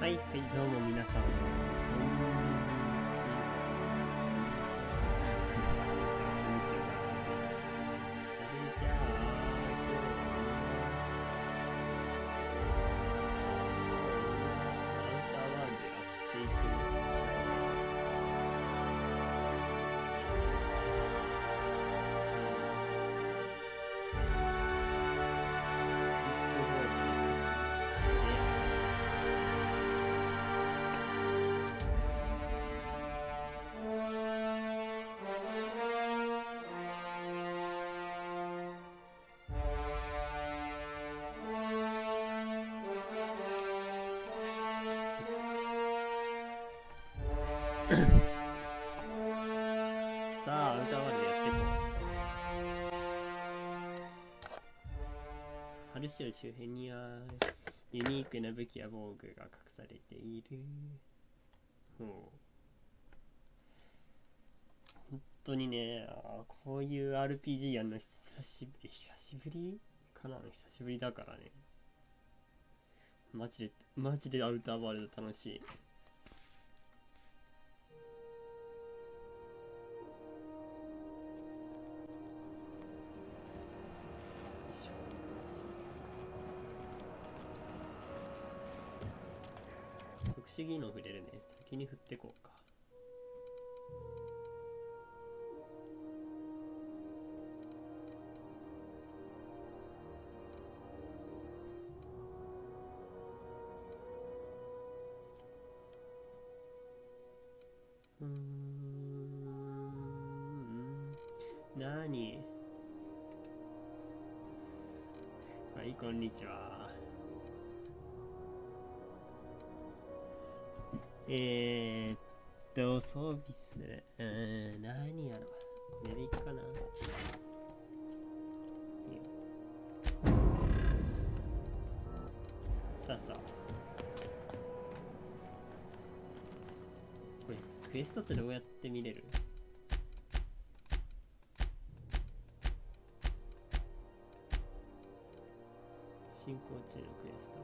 はい、どうも皆さん。こんにちは。それじゃあ、今日はアウターワールドやっていきます。さあ、アウターワールドやっていこう。春城周辺にはユニークな武器や防具が隠されている。本当にね、こういう RPG やるの久しぶりかな。久しぶりだからね。マジでアウターワールド楽しい。特殊技能触れるね。先に振ってこうか。なに？はい、こんにちは。装備する。何やろ。これでいいかな。さあさあ。これ、クエストってどうやって見れる？進行中のクエスト。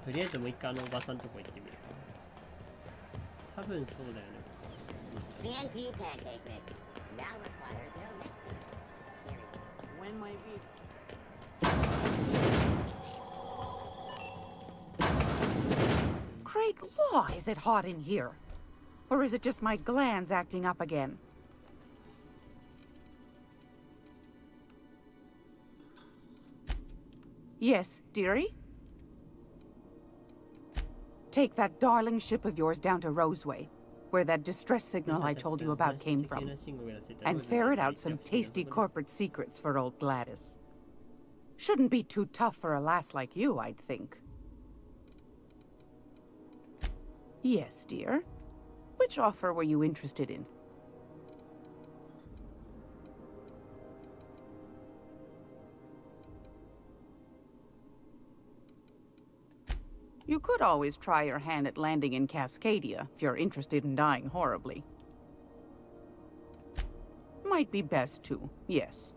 とりあえずもう一回おばさんとこ行ってみるか。多分そうだよね。CNP pancake mix now requires no mixing. Seriously, when my beats. Great law, is it hot in here? Or is it just my glands acting up again? Yes, dearie? Take that darling ship of yours down to Roseway, where that distress signal I told you about came from, and ferret out some tasty corporate secrets for old Gladys. Shouldn't be too tough for a lass like you, I'd think. Yes, dear. Which offer were you interested in? You could always try your hand at landing in Cascadia, if you're interested in dying horribly. Might be best too, yes.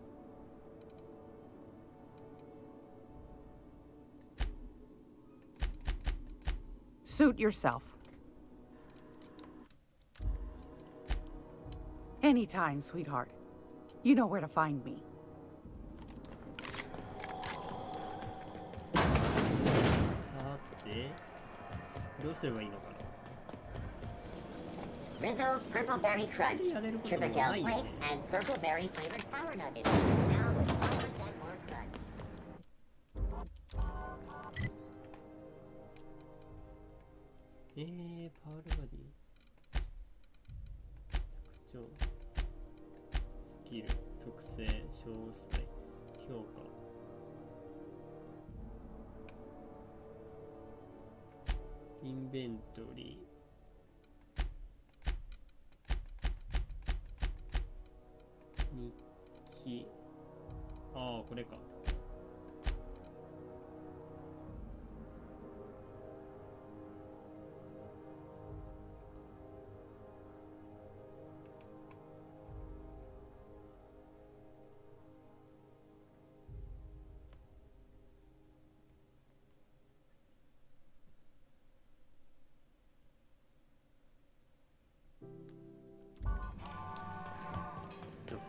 Suit yourself. Anytime, sweetheart. You know where to find me. Rizzle's Purple Berry Crunch, Sugar Gel Flakes, and Purple Berry flavored Power Nuggets. Now with 5% more crunch. パールバディ特徴スキル特性詳細評価インベントリー日記ああこれか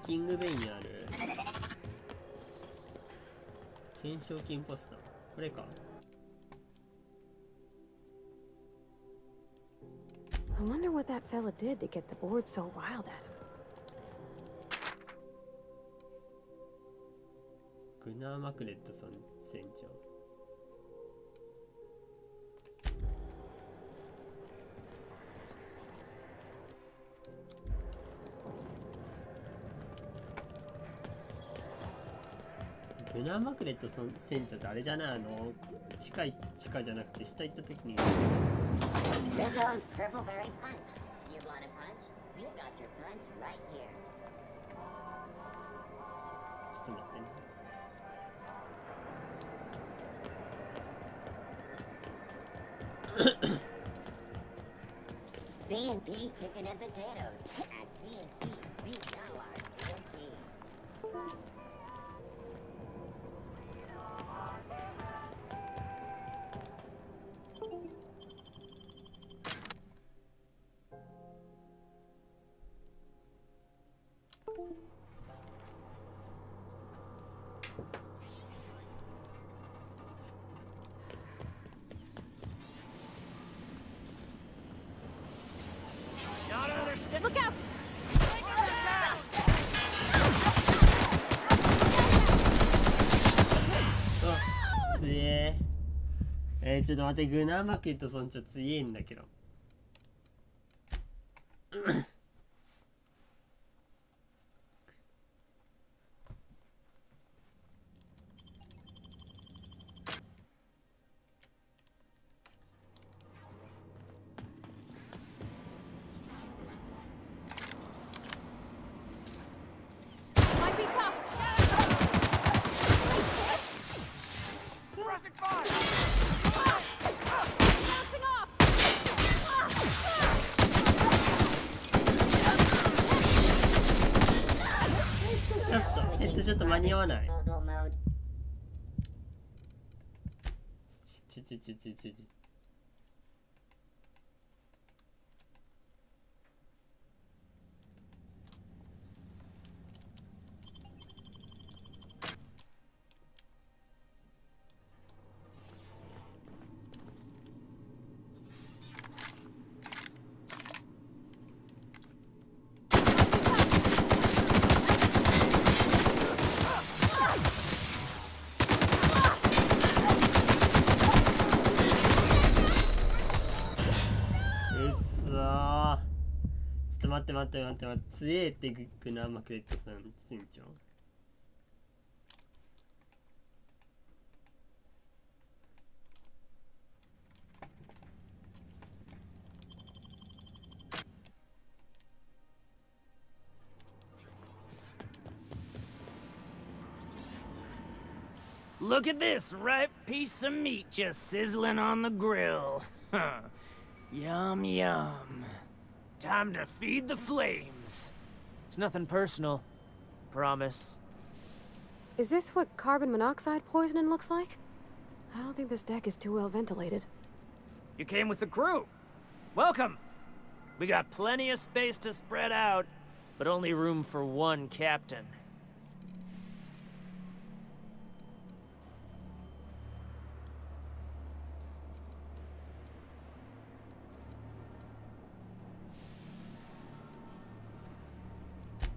キングベイにある懸賞金ポスター、これか。I wonder what that fella did to get the board so wild at him. グナー・マクレットさん船長。グナー・マクレットさん船長ってあれじゃない、地下じゃなくて下行った時に There goes Purple Berry Punch. You want a punch? We've got your punch right here. ちょっと待ってね。C&P chicken and potatoes. At C&P, we know our C&P. Look out! あ、強え。ちょっと待って、グナーマクレットさんちょっと強えんだけど。Might be tough. Bouncing off. ヘッドショット間に合わない。 Disposal mode. ち。うっそー。ちょっと待って。強えってグナーマクレットさん船長。Look at this ripe piece of meat just sizzling on the grill. Huh. Yum, yum. Time to feed the flames. It's nothing personal. Promise. Is this what carbon monoxide poisoning looks like? I don't think this deck is too well ventilated. You came with the crew. Welcome. We got plenty of space to spread out, but only room for one captain.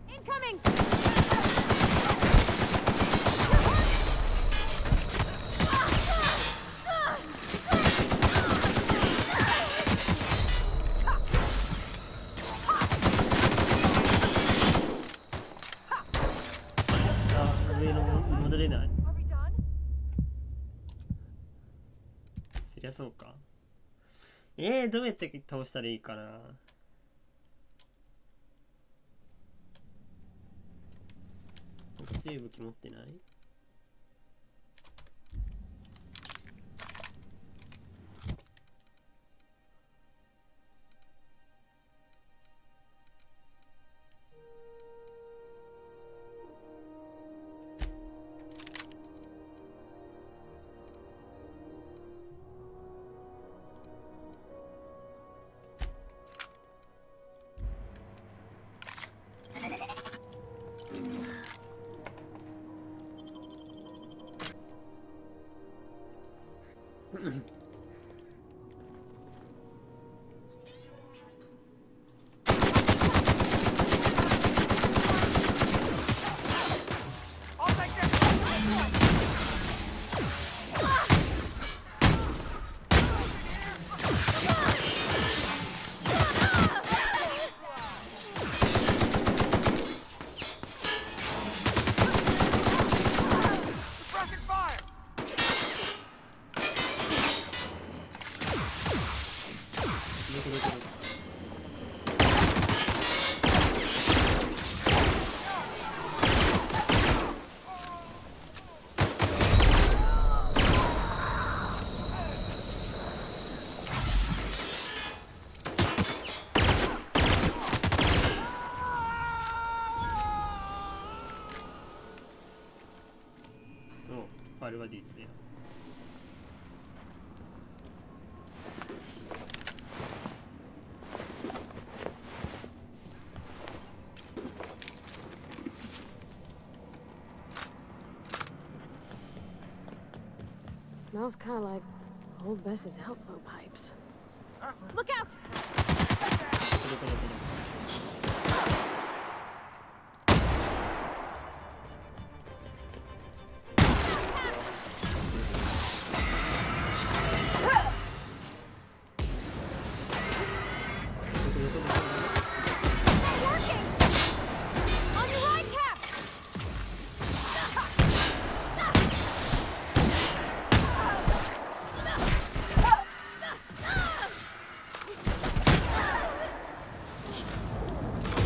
Incoming! Are we done? そりゃそうか。どうやって倒したらいいかな。強い武器持ってない？ファルはディスや。Smells kind of like old Bess's outflow pipes. Look out! これこれこれ。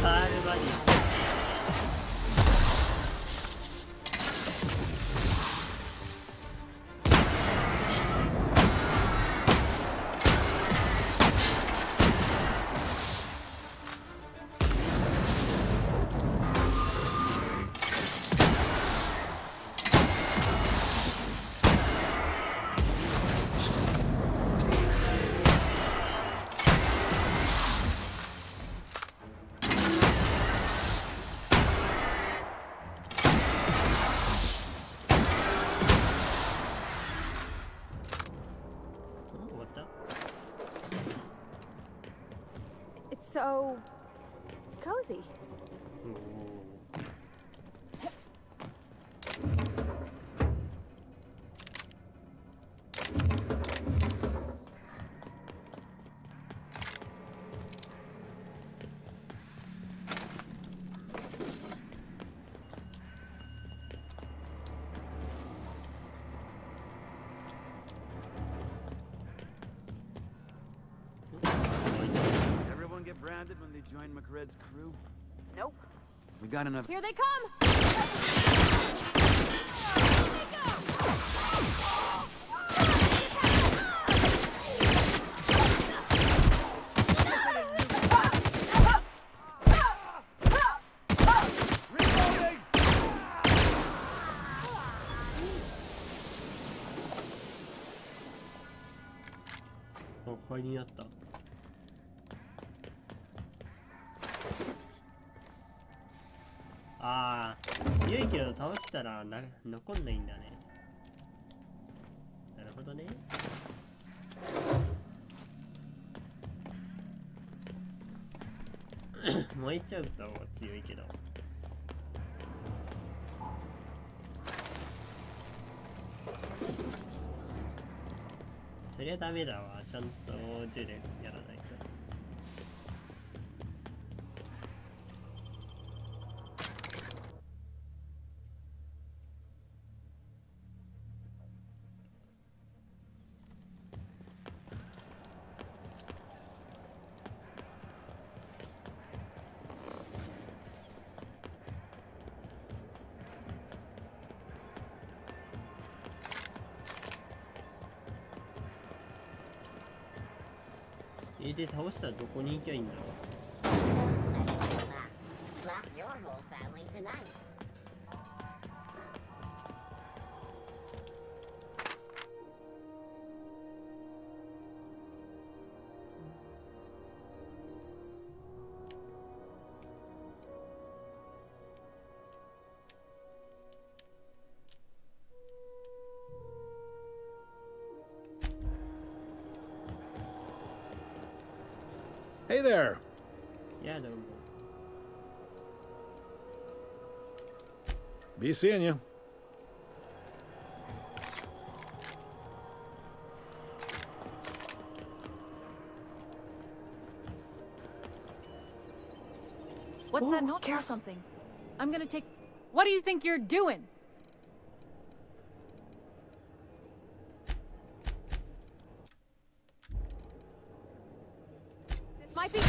ファールバディ。終わった。 It's so cozy. おお。Everyone get branded when they join McRed's crew? Nope. We got enough. Here they come! Reloading! お、灰になった。ああ、強いけど倒したら残んないんだね。なるほどね。燃えちゃうと強いけど。そりゃダメだわ。ちゃんと銃でやらないと。で倒したらどこに行きゃいいんだろう。 Slap your whole family tonight. Hey there. いや、どうも。 Be seeing you. What's that note or something? I'm gonna take... What do you think you're doing? might be.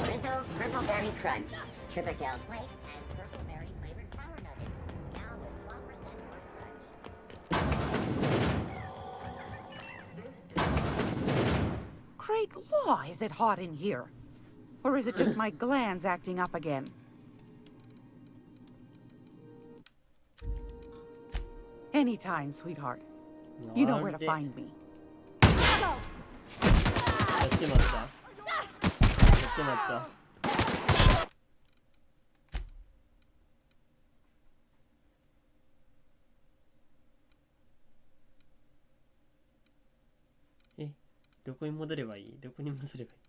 Rizzo's Purple Berry Crunch, Triple Flakes, and Purple Berry flavored Power Nuggets. Now with 12% more crunch. Great law, is it hot in here? Or is it just my glands acting up again? Anytime, sweetheart. You know where to find me. やってましたやってまったどこに戻ればいいどこに戻ればいい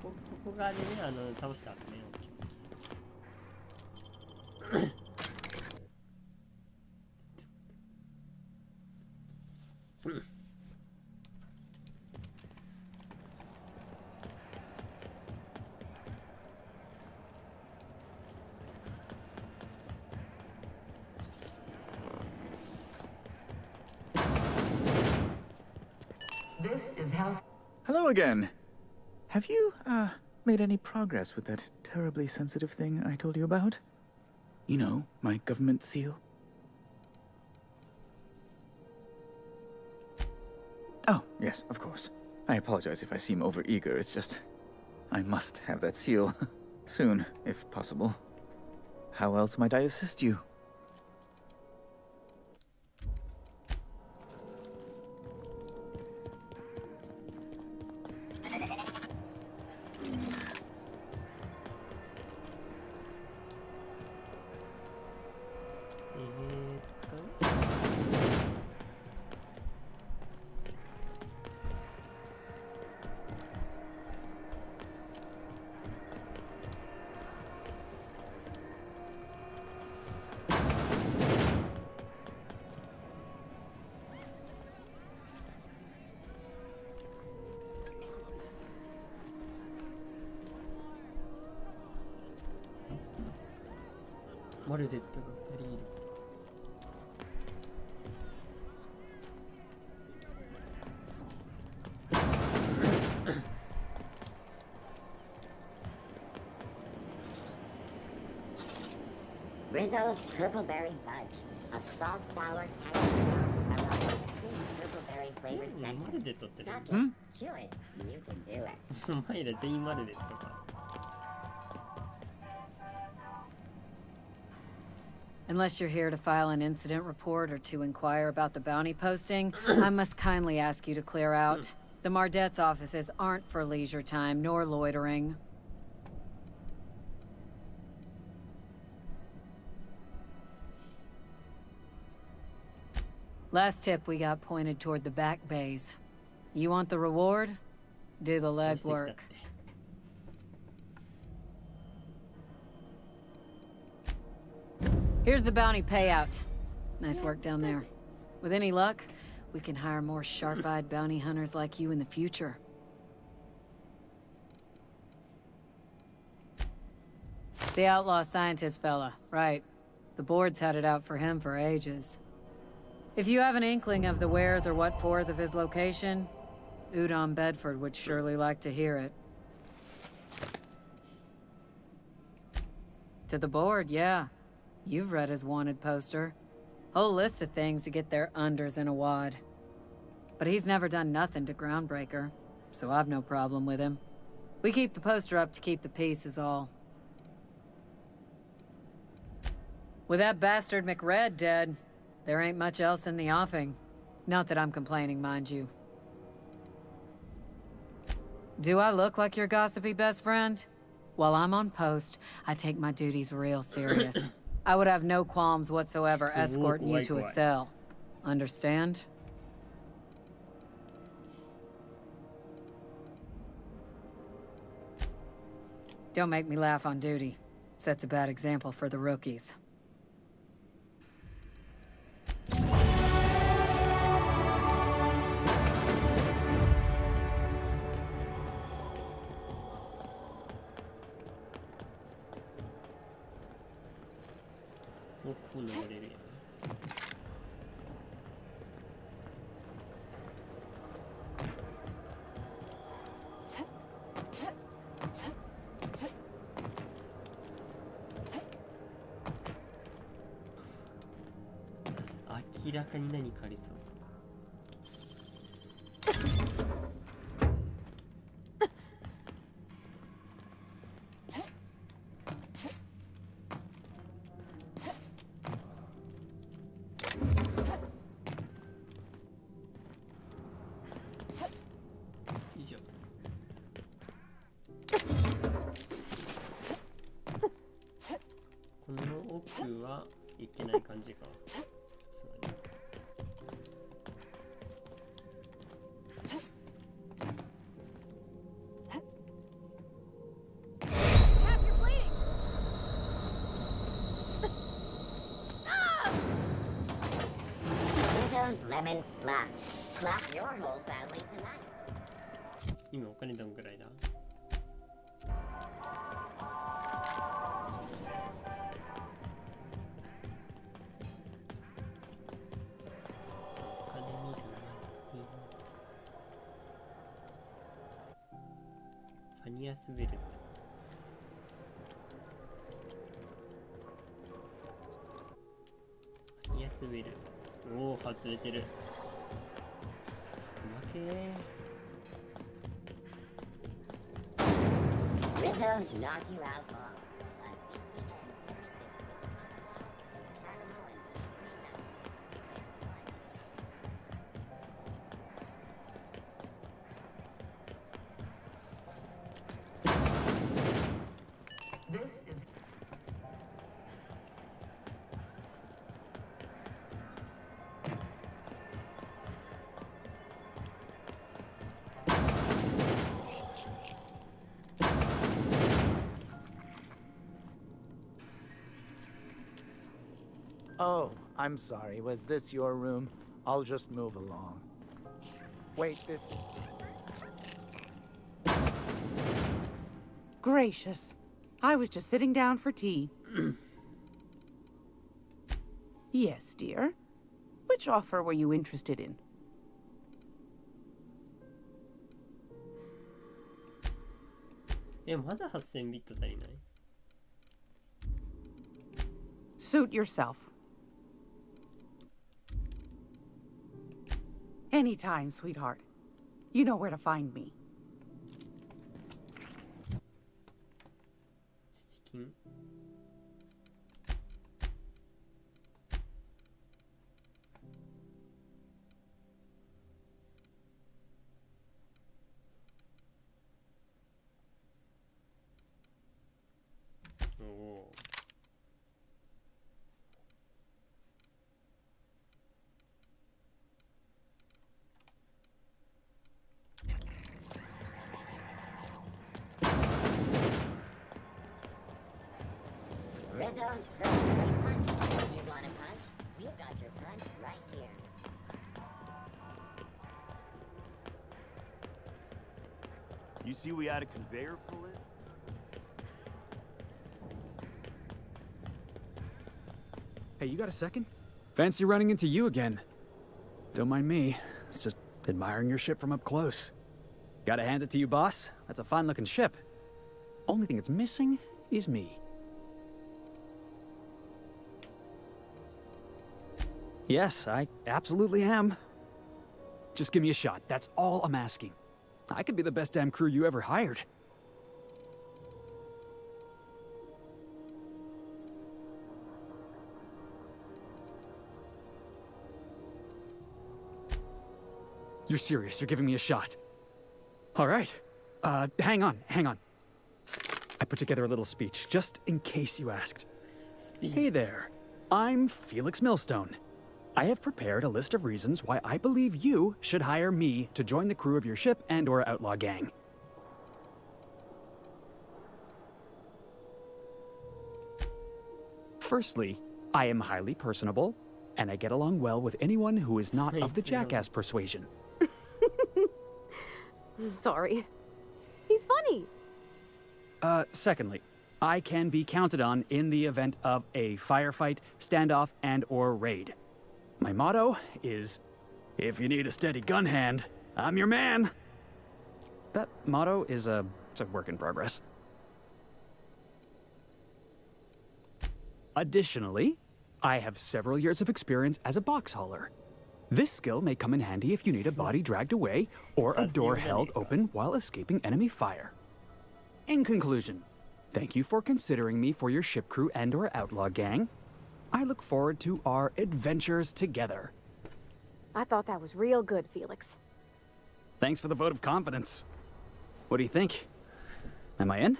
ここがね、倒した後ね。Hello again. Have you, made any progress with that terribly sensitive thing I told you about? You know, my government seal? Oh, yes, of course. I apologize if I seem overeager, it's just... I must have that seal. Soon, if possible. How else might I assist you?マルデットが2人いる。Rizzo's Purple Berry Fudge, a soft, sour, tangy fruit, along with sweet purple berry flavored マ segment. ルデットってね。 Suck it, chew it, you can do it. お前ら全員マルデットか。Unless you're here to file an incident report or to inquire about the bounty posting, I must kindly ask you to clear out. The Mardet's offices aren't for leisure time nor loitering. Last tip we got pointed toward the back bays. You want the reward? Do the legwork. Here's the bounty payout. Nice work down there. With any luck, we can hire more sharp-eyed bounty hunters like you in the future. The outlaw scientist fella, right. The board's had it out for him for ages. If you have an inkling of the wheres or what-fors of his location, Udon Bedford would surely like to hear it. To the board, yeah. You've read his wanted poster. Whole list of things to get their unders in a wad. But he's never done nothing to Groundbreaker, so I've no problem with him. We keep the poster up to keep the peace is all. With that bastard McRed dead, there ain't much else in the offing. Not that I'm complaining, mind you. Do I look like your gossipy best friend? While I'm on post, I take my duties real serious. I would have no qualms whatsoever escorting you to a cell. Understand? Don't make me laugh on duty. Sets a bad example for the rookies. Oh, ここ流れるやん。明らかに何かありそう。以上。この奥は行ってない感じか。さすがに。Widow's lemon slap. Slap your whole family tonight. 今お金どんぐらいだ？お金見るな。ファニアス・ウェルズ。ファニアス・ウェルズ。おお、外れてる。負けー。Widow's knock you out long. Oh, I'm sorry. Was this your room? I'll just move along. Wait, this... Gracious. I was just sitting down for tea. Yes, dear. Which offer were you interested in?まだ8000ビット足りない。 Suit yourself. Anytime, sweetheart. You know where to find me. チキン。おお。Rizzo's perfect punch. You want a punch? We've got your punch right here. You see we had a conveyor pull in? Hey, you got a second? Fancy running into you again. Don't mind me. It's just admiring your ship from up close. Gotta hand it to you, boss. That's a fine-looking ship. Only thing it's missing is me. Yes, I absolutely am. Just give me a shot. That's all I'm asking. I could be the best damn crew you ever hired. You're serious? You're giving me a shot? All right. Hang on. I put together a little speech, just in case you asked. Hey there. I'm Felix Millstone. I have prepared a list of reasons why I believe you should hire me to join the crew of your ship and/or outlaw gang. Firstly, I am highly personable, and I get along well with anyone who is not of the jackass persuasion. Sorry. He's funny. Secondly, I can be counted on in the event of a firefight, standoff, and/or raid. My motto is, if you need a steady gun hand, I'm your man. That motto is it's a work in progress. Additionally, I have several years of experience as a box hauler. This skill may come in handy if you need a body dragged away or a door held open while escaping enemy fire. In conclusion, thank you for considering me for your ship crew and/or outlaw gang. I look forward to our adventures together. I thought that was real good, Felix. Thanks for the vote of confidence. What do you think? Am I in?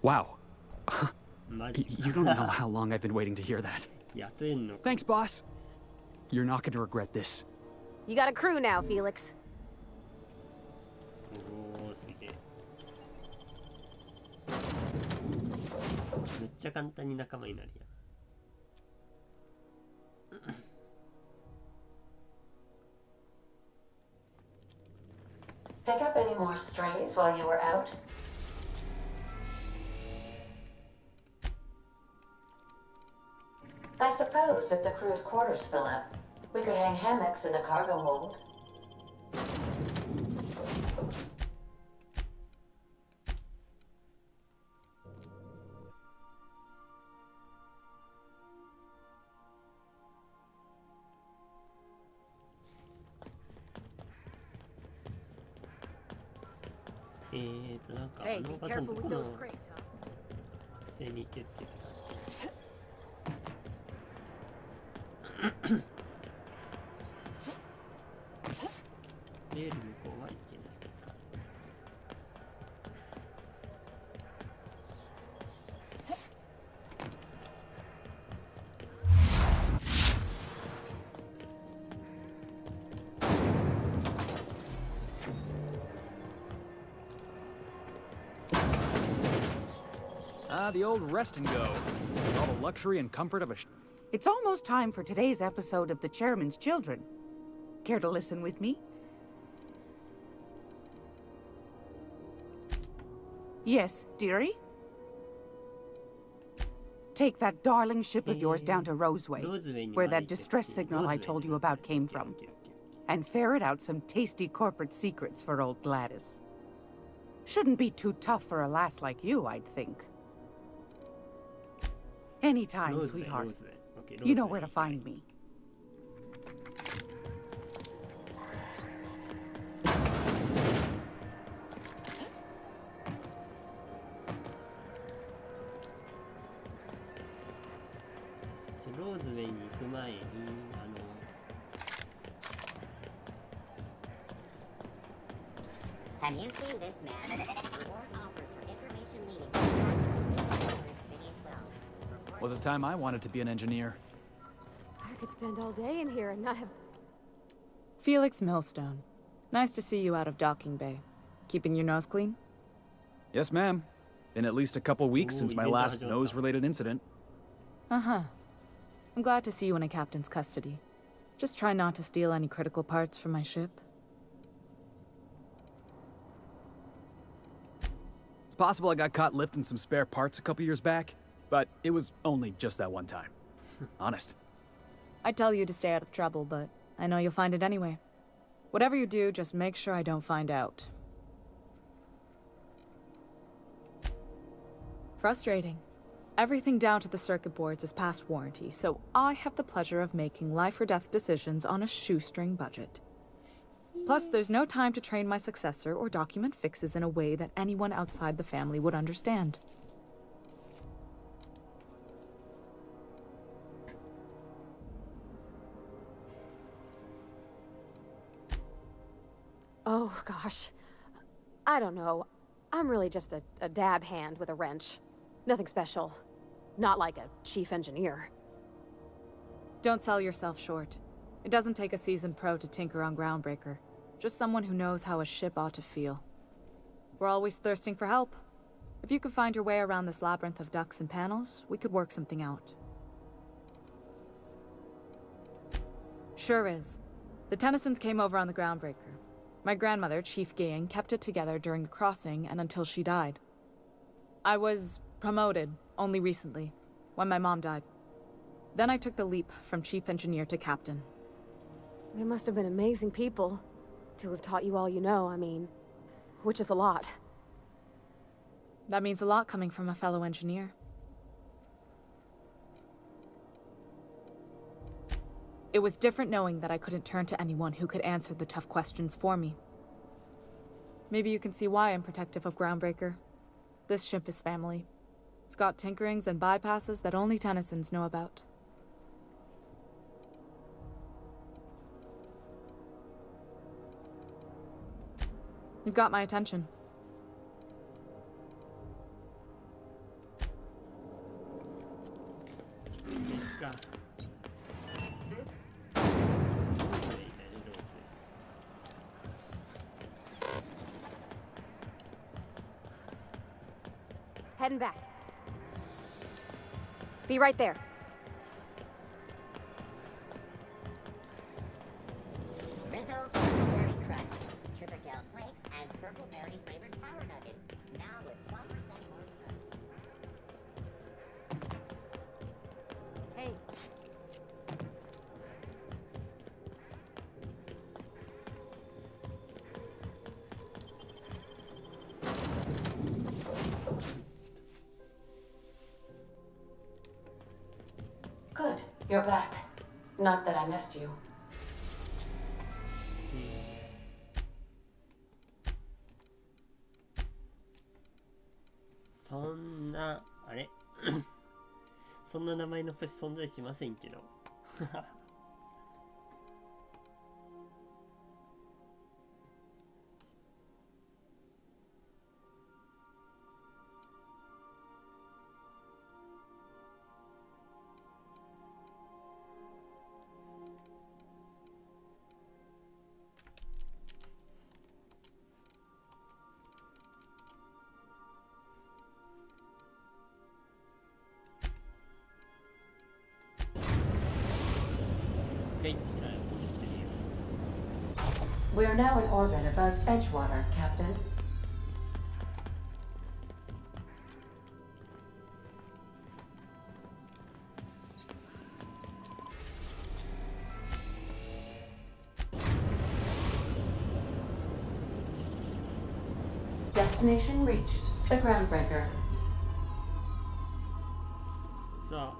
Wow. You don't know how long I've been waiting to hear that. Thanks, boss. You're not going to regret this. You got a crew now, Felix. おー、すげえ。めっちゃ簡単に仲間になるやん。Pick up any more strays while you were out? I suppose if the crew's quarters fill up, we could hang hammocks in the cargo hold. Hey, be careful with those crates, huh? 惑星に行けって言ってたっけ。レール向こうは行けない。The old rest and go. All the luxury and comfort of a It's almost time for today's episode of The Chairman's Children. Care to listen with me? Yes, dearie? Take that darling ship of yours down to Roseway, where that distress signal I told you about came from, and ferret out some tasty corporate secrets for old Gladys. Shouldn't be too tough for a lass like you, I'd think. Anytime, sweetheart. You know where to find me. Have you seen this man? Reward offered for information leading to Was a time I wanted to be an engineer. I could spend all day in here and not have... Felix Millstone. Nice to see you out of docking bay. Keeping your nose clean? Yes, ma'am. Been at least a couple weeks since my last nose-related incident. Uh-huh. I'm glad to see you in a captain's custody. Just try not to steal any critical parts from my ship. It's possible I got caught lifting some spare parts a couple years back, but it was only just that one time. Honest. I'd tell you to stay out of trouble, but I know you'll find it anyway. Whatever you do, just make sure I don't find out. Frustrating. Everything down to the circuit boards is past warranty, so I have the pleasure of making life or death decisions on a shoestring budget. Plus, there's no time to train my successor or document fixes in a way that anyone outside the family would understand. Oh, gosh. I don't know. I'm really just a dab hand with a wrench. Nothing special. Not like a chief engineer. Don't sell yourself short. It doesn't take a seasoned pro to tinker on Groundbreaker. Just someone who knows how a ship ought to feel. We're always thirsting for help. If you could find your way around this labyrinth of ducts and panels, we could work something out. Sure is. The Tennysons came over on the Groundbreaker. My grandmother, Chief Gayan, kept it together during the crossing and until she died. I was promoted only recently, when my mom died. Then I took the leap from chief engineer to captain. They must have been amazing people to have taught you all you know, I mean, which is a lot. That means a lot coming from a fellow engineer. It was different knowing that I couldn't turn to anyone who could answer the tough questions for me. Maybe you can see why I'm protective of Groundbreaker. This ship is family. It's got tinkerings and bypasses that only Tennysons know about. You've got my attention. Heading back. Be right there. Rizzo's Purple Crunch, Triple Flakes, and Purple Berry flavored Power Nuggets. Now with 12% more crunch. Hey. Good, you're back. Not that I missed you. そんな、あれそんな名前の星存在しませんけど。We are now in orbit above Edgewater, Captain. Destination reached. The Groundbreaker. さあ、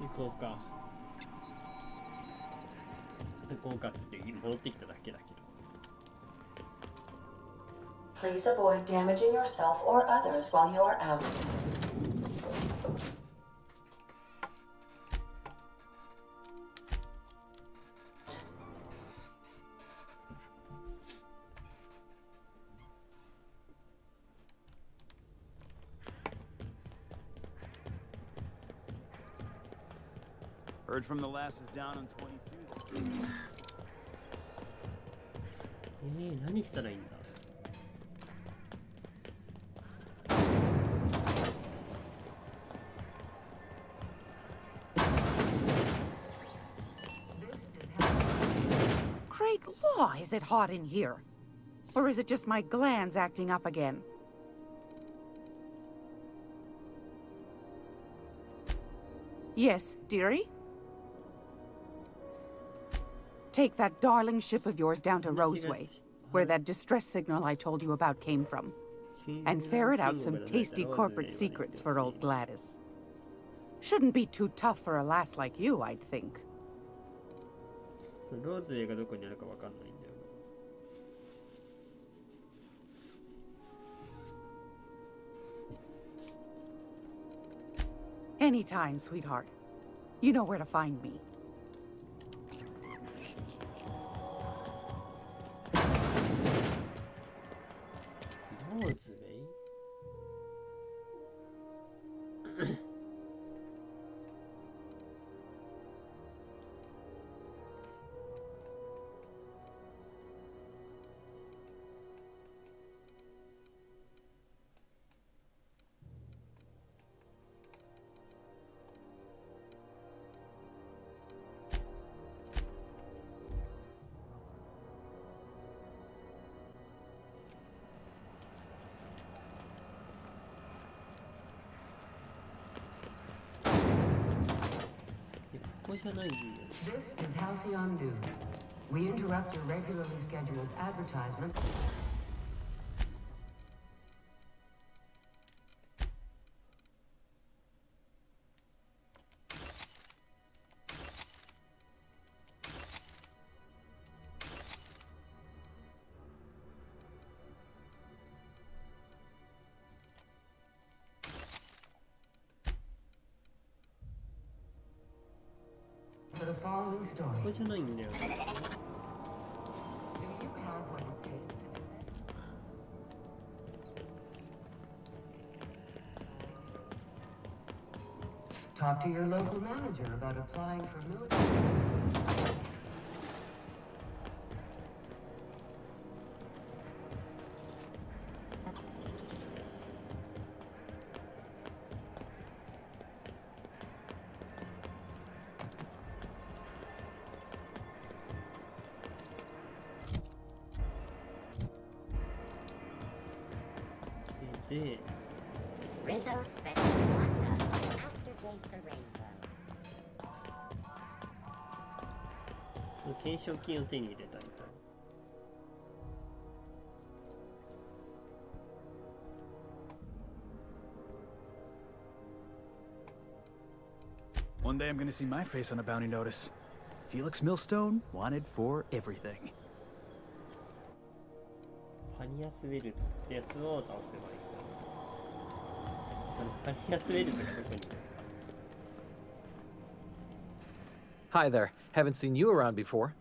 行こうか。行こうかっつって戻ってきただけだけど。Please avoid damaging yourself or others while you are out. Heard from the lasses down on 22. 何したらいいんだ。Great law, is it hot in here? Or is it just my glands acting up again? Yes, dearie? Take that darling ship of yours down to Roseway, where that distress signal I told you about came from, and ferret out some tasty corporate secrets for old Gladys. Shouldn't be too tough for a lass like you, I'd think. ローズウェイがどこにあるかわかんないんだよ。Anytime, sweetheart. You know where to find me. じゃないんだよ。 This is Halcyon News. We interrupt your regularly scheduled advertisement. For the following こ story, こじゃないんだよ。 do you have what it takes to do that? Talk to your local manager about applying for military. Rizzo Special Wanda. Aftertaste the rainbow. 懸賞金を手に入れたみたい。One day I'm gonna see my face on a bounty notice. Felix Millstone, wanted for everything. ファニアスウェルズってやつを倒せばいい。そのファニアスウェルズがどこにいる？ Hi there. Haven't seen you around before.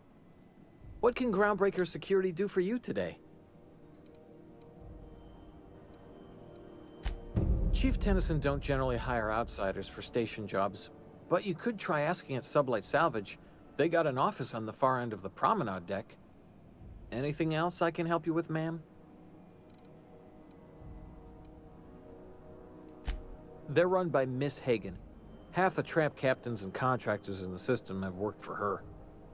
What can Groundbreaker Security do for you today? Chief Tennyson don't generally hire outsiders for station jobs, but you could try asking at Sublight Salvage. They got an office on the far end of the promenade deck. Anything else I can help you with, ma'am? They're run by Miss Hagen. Half the tramp captains and contractors in the system have worked for her.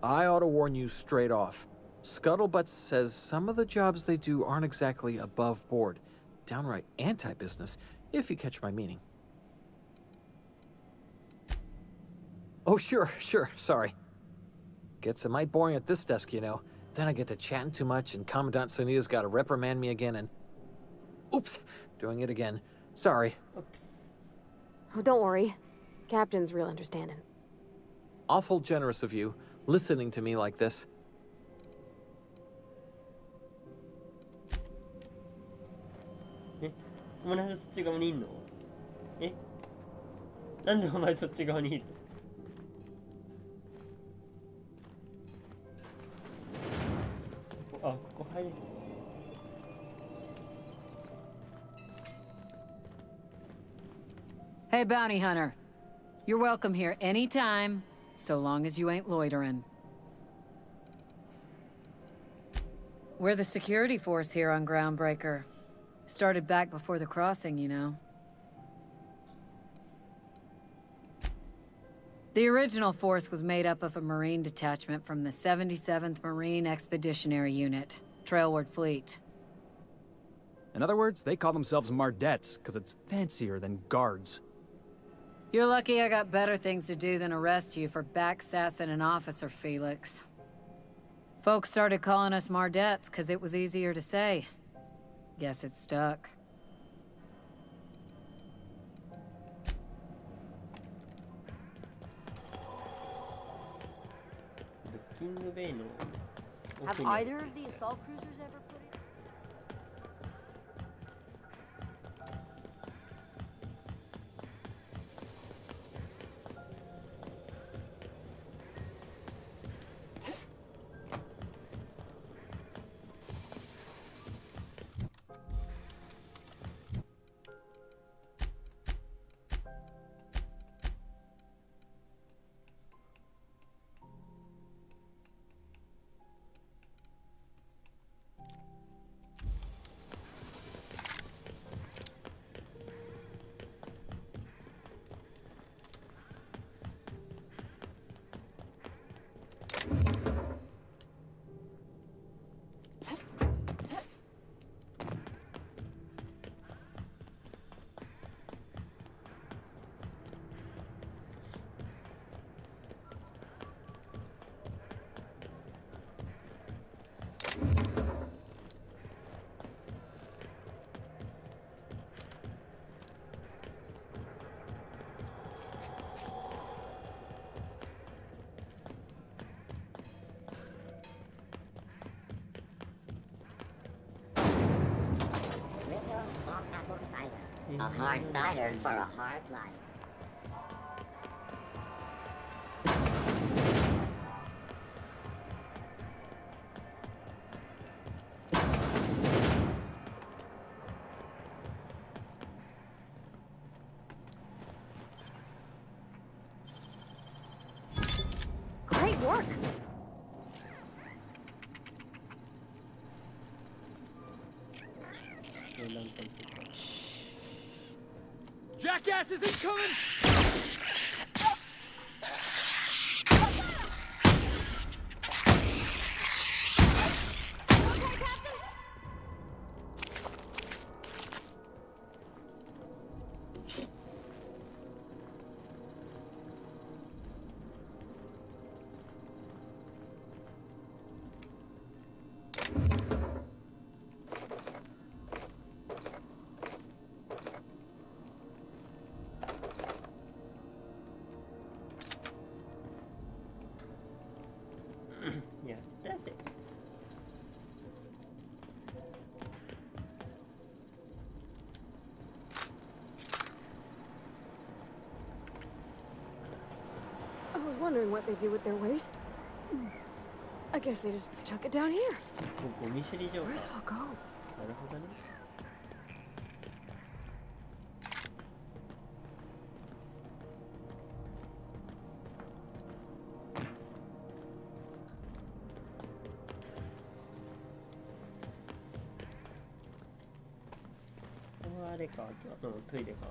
I ought to warn you straight off. Scuttlebutt says some of the jobs they do aren't exactly above board. Downright anti-business, if you catch my meaning. Oh, sure, sorry. Gets a mite boring at this desk, you know. Then I get to chatting too much and Commandant Sonia's gotta reprimand me again and... Oops! Doing it again. Sorry. Oops. Oh, don't worry. Captain's real understanding. Awful generous of you, listening to me like this. お前なんでそっち側にいんの？え？なんでお前そっち側にいるの？あ、ここ入れる。Hey, bounty hunter. You're welcome here anytime, so long as you ain't loitering. We're the security force here on Groundbreaker. Started back before the crossing, you know. The original force was made up of a Marine detachment from the 77th Marine Expeditionary Unit, Trailward Fleet. In other words, they call themselves Mardettes, because it's fancier than guards. You're lucky I got better things to do than arrest you for backsassing an officer, Felix. Folks started calling us Mardettes because it was easier to say. Guess it stuck. ドッキングベイの Have 奥に either of the assault cruisers ever put it? A hard cider for a hard life. Great work! Jackasses incoming! Yeah, that's it. I was wondering what they do with their waste. I guess they just chuck it down here. ゴミ処理場か。 Where's it all go? なるほどね。ここはあれか、トイレか。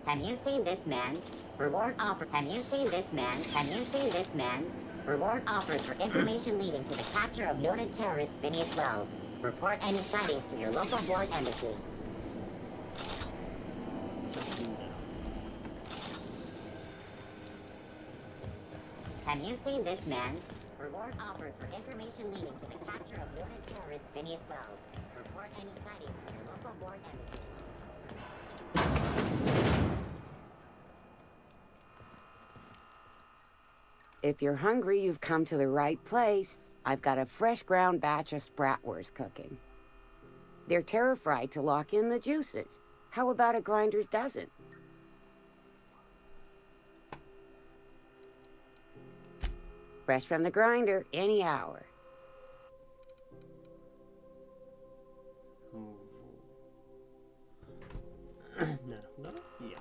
Have you seen this man? Reward offer. Have you seen this man? Have you seen this man? Reward offers for information leading to the capture of noted terrorist Phineas Wells. Report any sightings to your local board embassy. Have you seen this man? Reward offered for information leading to the capture of noted terrorist Phineas Wells. Report any sightings to your local board embassy. If you're hungry, you've come to the right place. I've got a fresh ground batch of spratwurst cooking. They're terra-fried to lock in the juices. How about a grinder's dozen? Fresh from the grinder, any hour. なるほど。いや。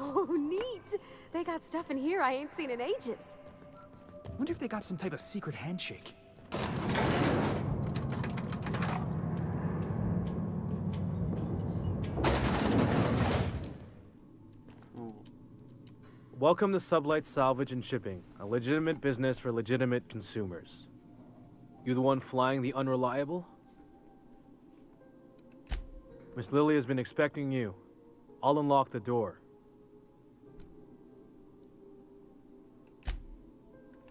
Oh, neat! They got stuff in here I ain't seen in ages. Wonder if they got some type of secret handshake. Welcome to Sublight Salvage and Shipping, a legitimate business for legitimate consumers. You the one flying the unreliable? Miss Lily has been expecting you. I'll unlock the door.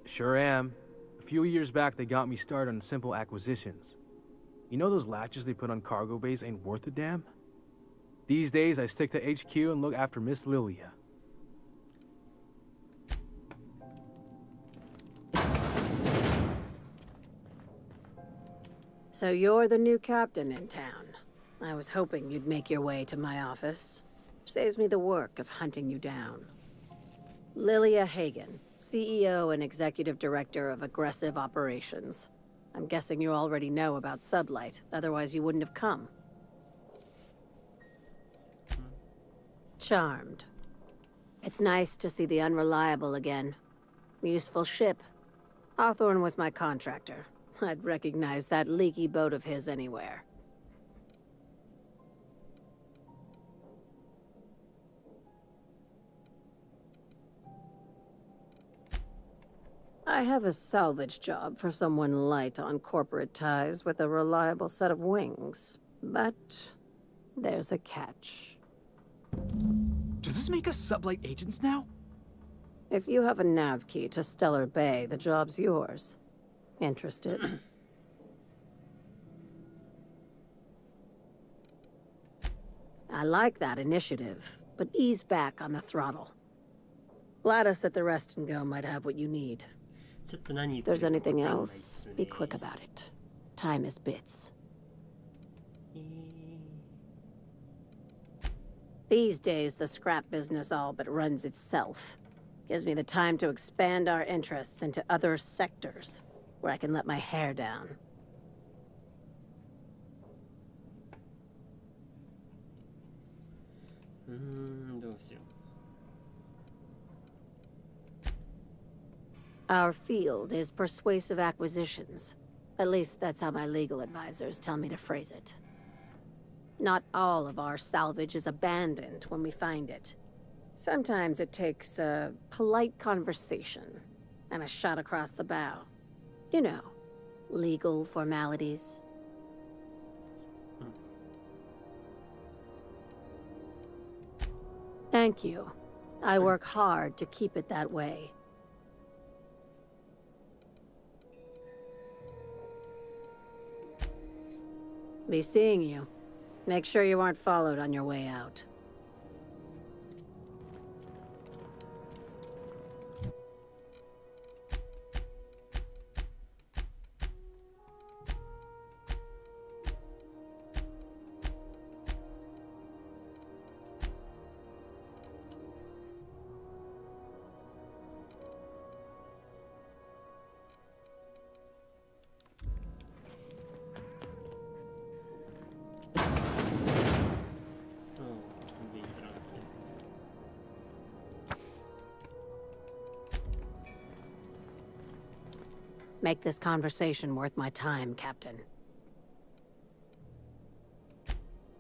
Sure am. A few years back, they got me started on simple acquisitions. You know those latches they put on cargo bays ain't worth a damn? These days, I stick to HQ and look after Miss Lilia. So you're the new captain in town. I was hoping you'd make your way to my office. Saves me the work of hunting you down. Lilia Hagen, CEO and Executive Director of Aggressive Operations. I'm guessing you already know about Sublight, otherwise you wouldn't have come. Charmed. It's nice to see the Unreliable again. Useful ship. Hawthorne was my contractor. I'd recognize that leaky boat of his anywhere. I have a salvage job for someone light on corporate ties with a reliable set of wings. But there's a catch. Does this make us Sublight agents now? If you have a nav key to Stellar Bay, the job's yours. Interested? I like that initiative. but ease back on the throttle. Gladys at the Rest and Go might have what you need. ちょっと何言 If ってる there's かわかんない anything っ else, すね be quick about it. Time is bits. These days, the scrap business all but runs itself. Gives me the time to expand our interests into other sectors, where I can let my hair down. どうしよ Our field is persuasive acquisitions. At least that's how my legal advisors tell me to phrase it. Not all of our salvage is abandoned when we find it. Sometimes it takes a polite conversation and a shot across the bow. You know, legal formalities. Thank you. I work hard to keep it that way. Be seeing you. Make sure you aren't followed on your way out. Make this conversation worth my time, Captain.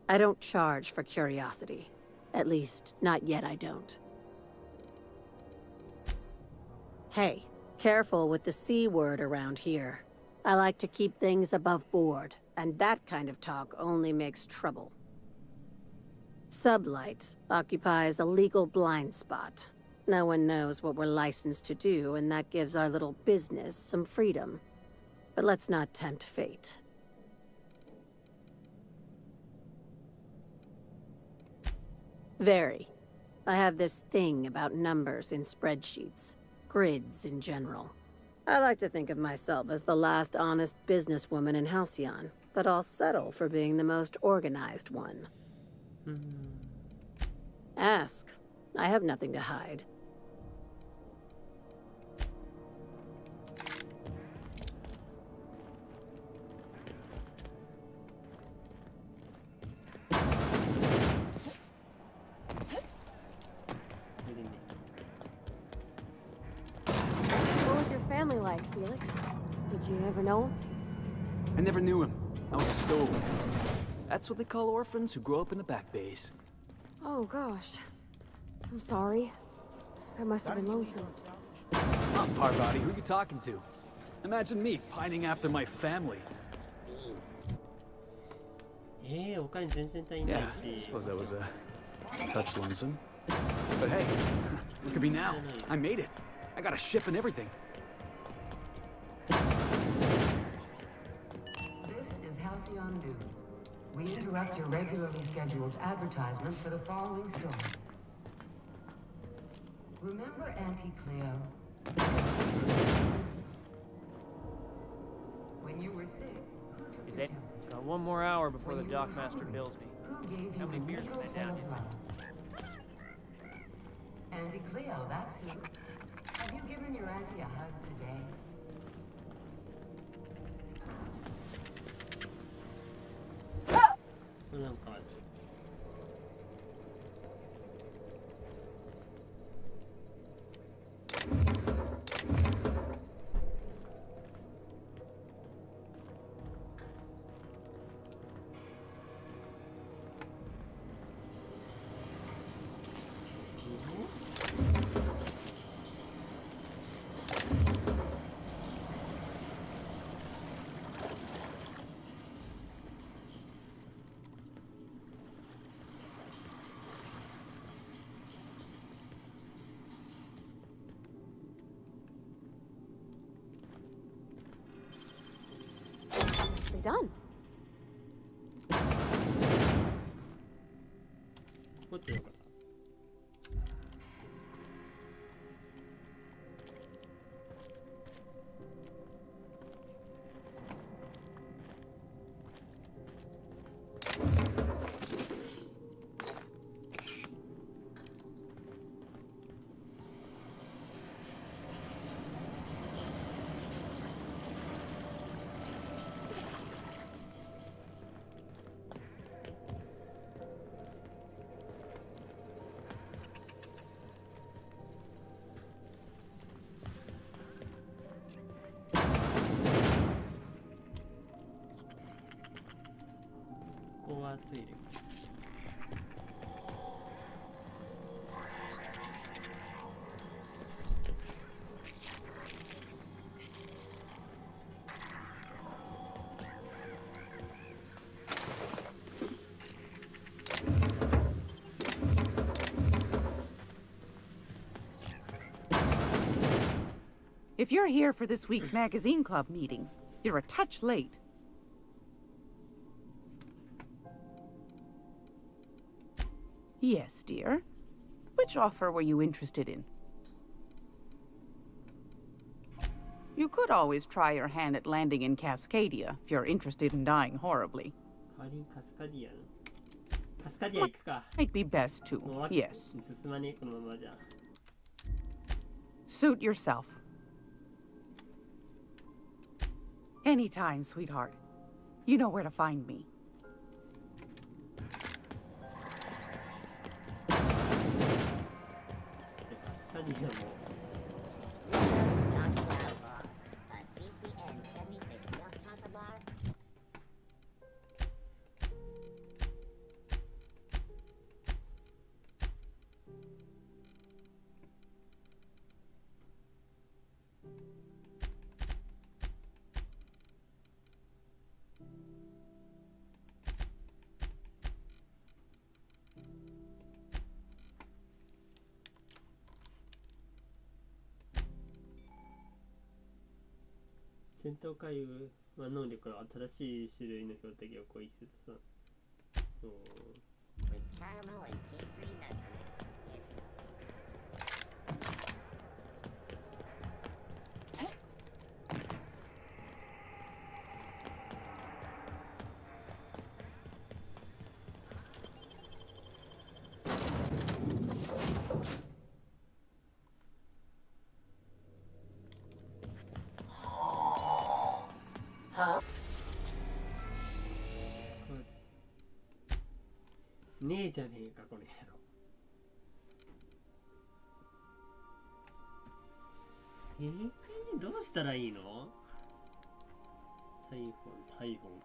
I don't charge for curiosity. At least, not yet I don't. Hey, careful with the C word around here. I like to keep things above board, and that kind of talk only makes trouble. Sublight occupies a legal blind spot. No one knows what we're licensed to do, and that gives our little business some freedom. But let's not tempt fate. Very. I have this thing about numbers in spreadsheets. Grids in general. I like to think of myself as the last honest businesswoman in Halcyon, but I'll settle for being the most organized one. Ask. I have nothing to hide. What was your family like, Felix? Did you ever know him? I never knew him. I was a stowaway. That's what they call orphans who grow up in the back bays. Oh, gosh. I'm sorry. I must have been lonesome. Come on, Parvati, who you talking to? Imagine me pining after my family. お金全然足りない Yeah, し I suppose that was a touch lonesome. But hey, look at me now. I made it. I got a ship and everything. This is Halcyon News. We interrupt your regularly scheduled advertisements for the following story. Remember Auntie Cleo? When you were sick, who took Is your it? Got one more hour before the dockmaster bills me. Who gave you How many a beers needle have I full down of love? Auntie Cleo, that's who. Have you given your auntie a hug today? なんかNicely done. こっちよかっこはトイレ。If you're here for this week's magazine club meeting, you're a touch late. Yes, dear. Which offer were you interested in? You could always try your hand at landing in Cascadia if you're interested in dying horribly. カスカディアの。カスカディア行くか。 Might be best to, yes. 進まねえこのままじゃ。 Suit yourself. Anytime, sweetheart. You know where to find me. でカスカディアも。 戦闘回復は能力は新しい種類の標的を攻撃するとさ。ねえじゃねえかこの野郎。どうしたらいいの？台本。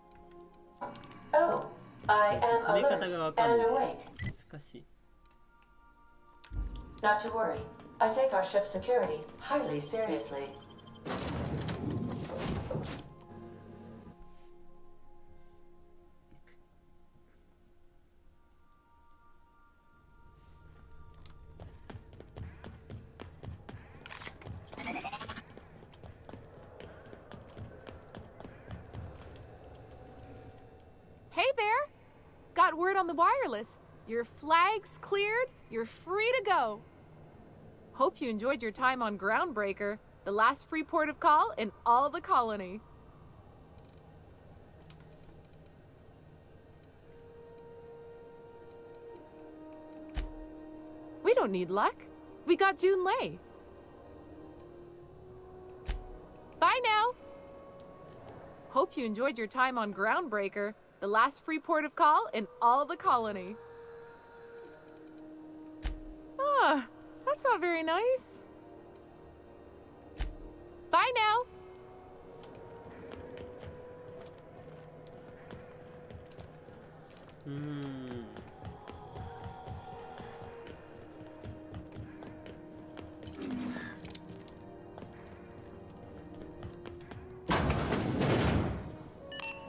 Oh, I am 進め方が alert わかん and ない。 awake. 難しい。 Not to worry. I take our ship's security highly seriously. Hey there! Got word on the wireless. Your flag's cleared. You're free to go. Hope you enjoyed your time on Groundbreaker, the last free port of call in all the colony. We don't need luck. We got June Lei. Bye now. Hope you enjoyed your time on Groundbreaker, the last free port of call in all the colony. Ah, that's not very nice. Bye now.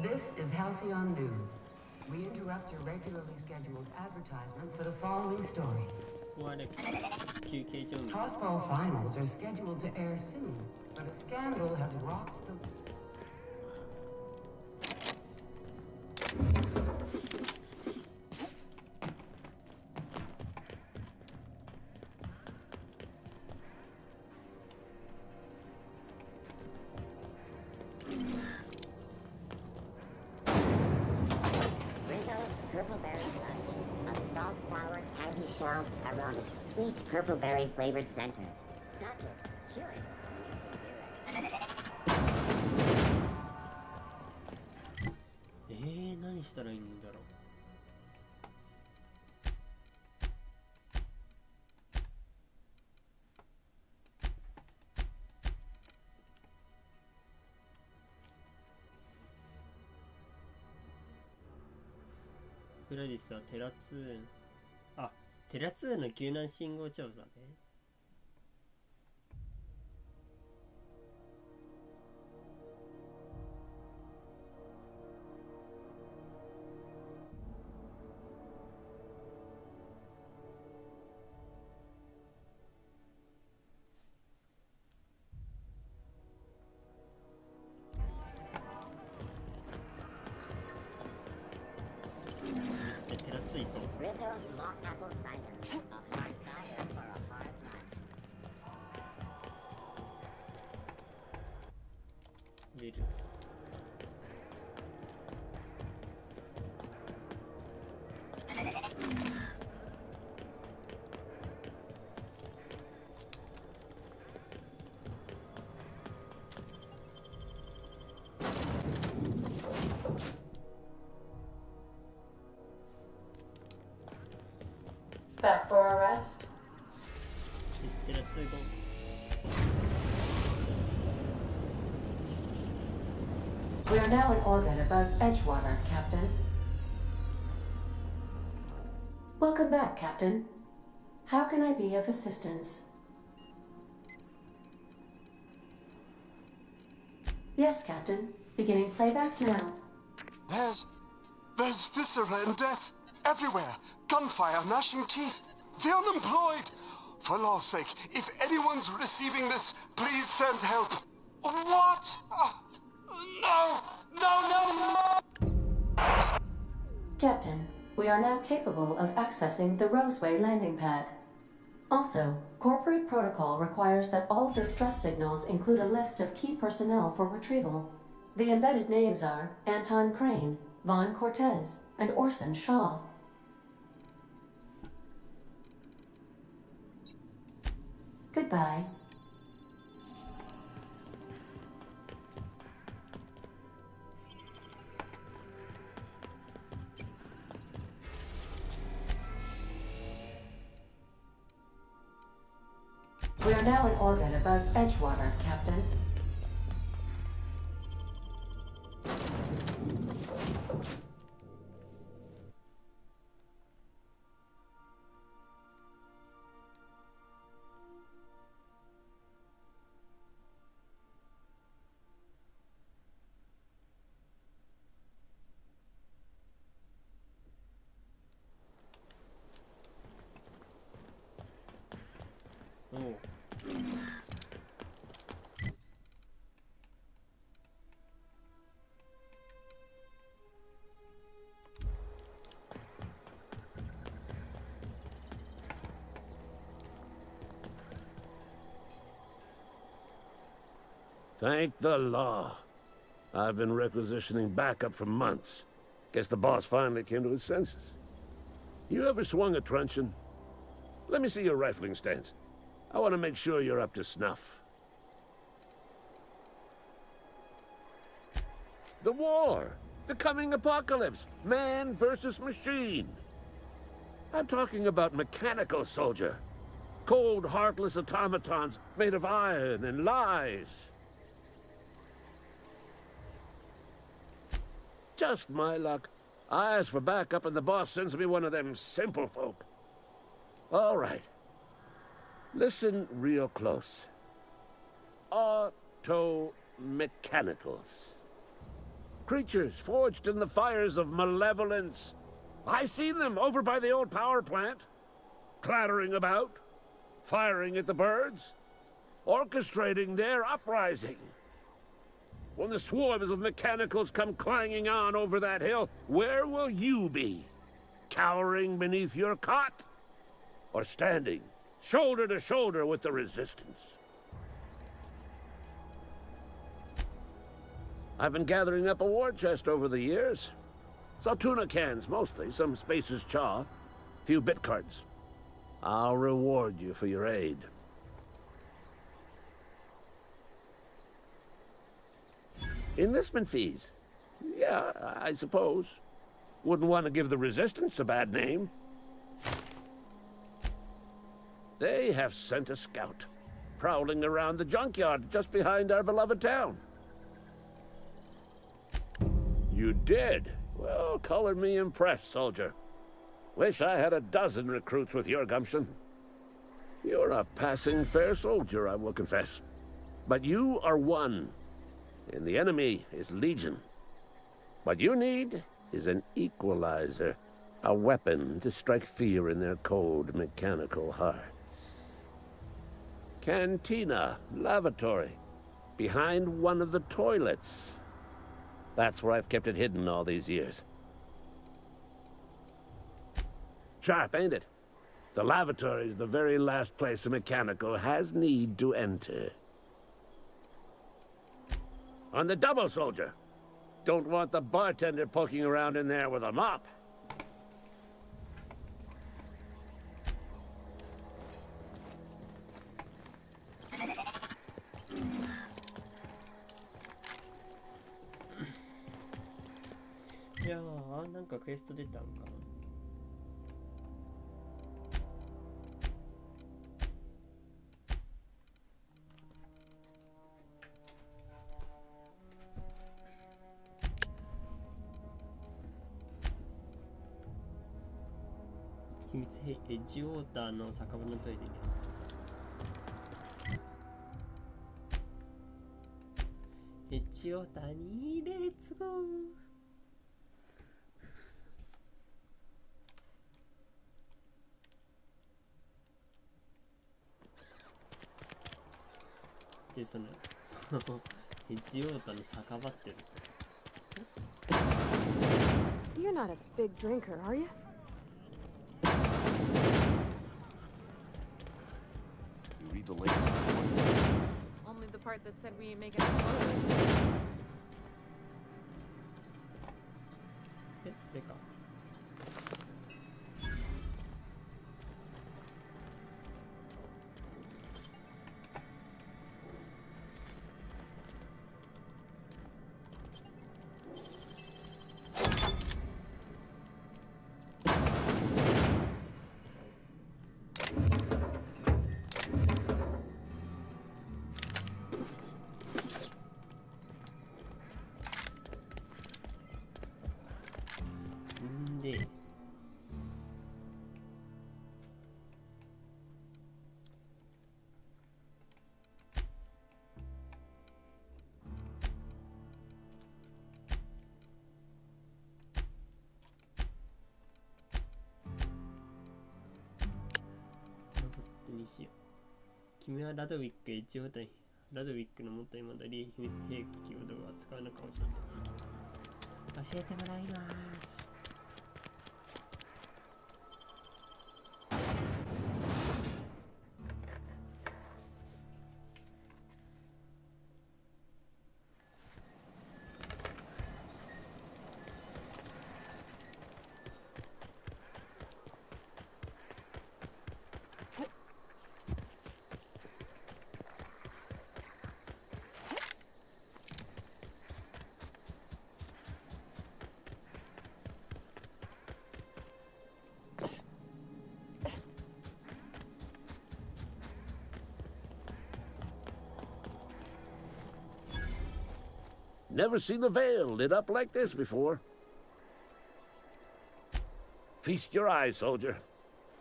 This is Halcyon News. We interrupt your regularly scheduled advertisement for the following story. ここはね、休憩所に。 Tossball finals are scheduled to air soon, but a scandal has rocked the... Purple berry punch, a soft, sour candy shell around a sweet purple berry flavored center. Suck it, chew it. 何したらいいんだろう。クラディスはテラ2、あ、テラ2の救難信号調査ね。テラ2行こう。 Rizzo's Lost Apple Cider. A hard cider for a hard life. ウェルズ。Back for a rest? テラ2行こう。 We are now in orbit above Edgewater, Captain. Welcome back, Captain. How can I be of assistance? Yes, Captain. Beginning playback now. There's viscera and death everywhere. Gunfire, gnashing teeth. The unemployed. For law's sake, if anyone's receiving this, please send help. What? No! No, no, no! Captain, we are now capable of accessing the Roseway landing pad. Also, corporate protocol requires that all distress signals include a list of key personnel for retrieval. The embedded names are Anton Crane, Vaughn Cortez, and Orson Shaw. Goodbye. We are now in orbit above Edgewater, Captain. Oh. Thank the law. I've been requisitioning backup for months. Guess the boss finally came to his senses. You ever swung a truncheon? Let me see your rifling stance. I want to make sure you're up to snuff. The war! The coming apocalypse! Man versus machine! I'm talking about mechanical soldier. Cold, heartless automatons made of iron and lies. Just my luck. I ask for backup and the boss sends me one of them simple folk. All right. Listen real close. Auto-mechanicals. Creatures forged in the fires of malevolence. I seen them over by the old power plant. Clattering about. Firing at the birds. Orchestrating their uprising. When the swarms of mechanicals come clanging on over that hill, where will you be? Cowering beneath your cot? Or standing, shoulder to shoulder with the resistance? I've been gathering up a war chest over the years. Saw tuna cans, mostly, some Spacer's chaw, few bit cards. I'll reward you for your aid. Enlistment fees. Yeah, I suppose. Wouldn't want to give the Resistance a bad name. They have sent a scout, prowling around the junkyard just behind our beloved town. You did? Well, color me impressed, soldier. Wish I had a dozen recruits with your gumption. You're a passing fair soldier, I will confess. But you are one, and the enemy is legion. What you need is an equalizer, a weapon to strike fear in their cold, mechanical hearts. Cantina, lavatory, behind one of the toilets. That's where I've kept it hidden all these years. Sharp, ain't it? The lavatory is the very last place a mechanical has need to enter. On the double, soldier. Don't want the bartender poking around in there with a mop. Yeah, なんかクエスト出たんかな。秘密兵エッジウォーターの酒場のトイレにエッジウォーターにレッツゴー。でそのエッジウォーターの酒場ってる。 You're not a big drinker, are you? Read the latest. Only the part that said we ain't making any photos. え、レカ。でロボットにしよう。君はラドウィックへ一応対ラドウィックの元に戻り秘密兵器をどう扱うのか教えてもらいます。 Never seen the Vale lit up like this before. Feast your eyes, soldier.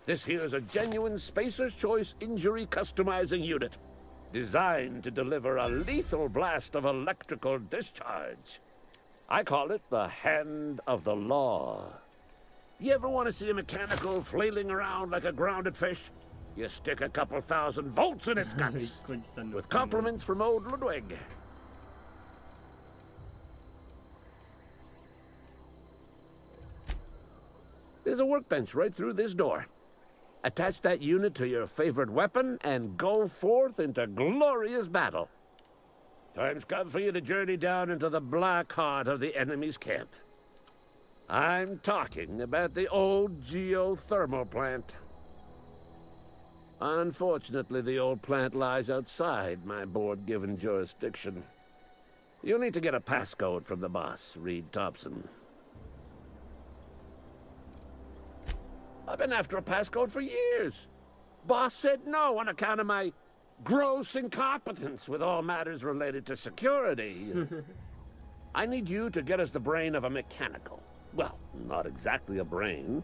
This here's a genuine Spacer's Choice injury customizing unit, designed to deliver a lethal blast of electrical discharge. I call it the Hand of the Law. You ever want to see a mechanical flailing around like a grounded fish? You stick a couple thousand volts in its guts. With compliments from old Ludwig. There's a workbench right through this door. Attach that unit to your favorite weapon and go forth into glorious battle. Time's come for you to journey down into the black heart of the enemy's camp. I'm talking about the old geothermal plant. Unfortunately, the old plant lies outside my board-given jurisdiction. You'll need to get a passcode from the boss, Reed Thompson. I've been after a passcode for years. Boss said no on account of my gross incompetence with all matters related to security. I need you to get us the brain of a mechanical. Well, not exactly a brain.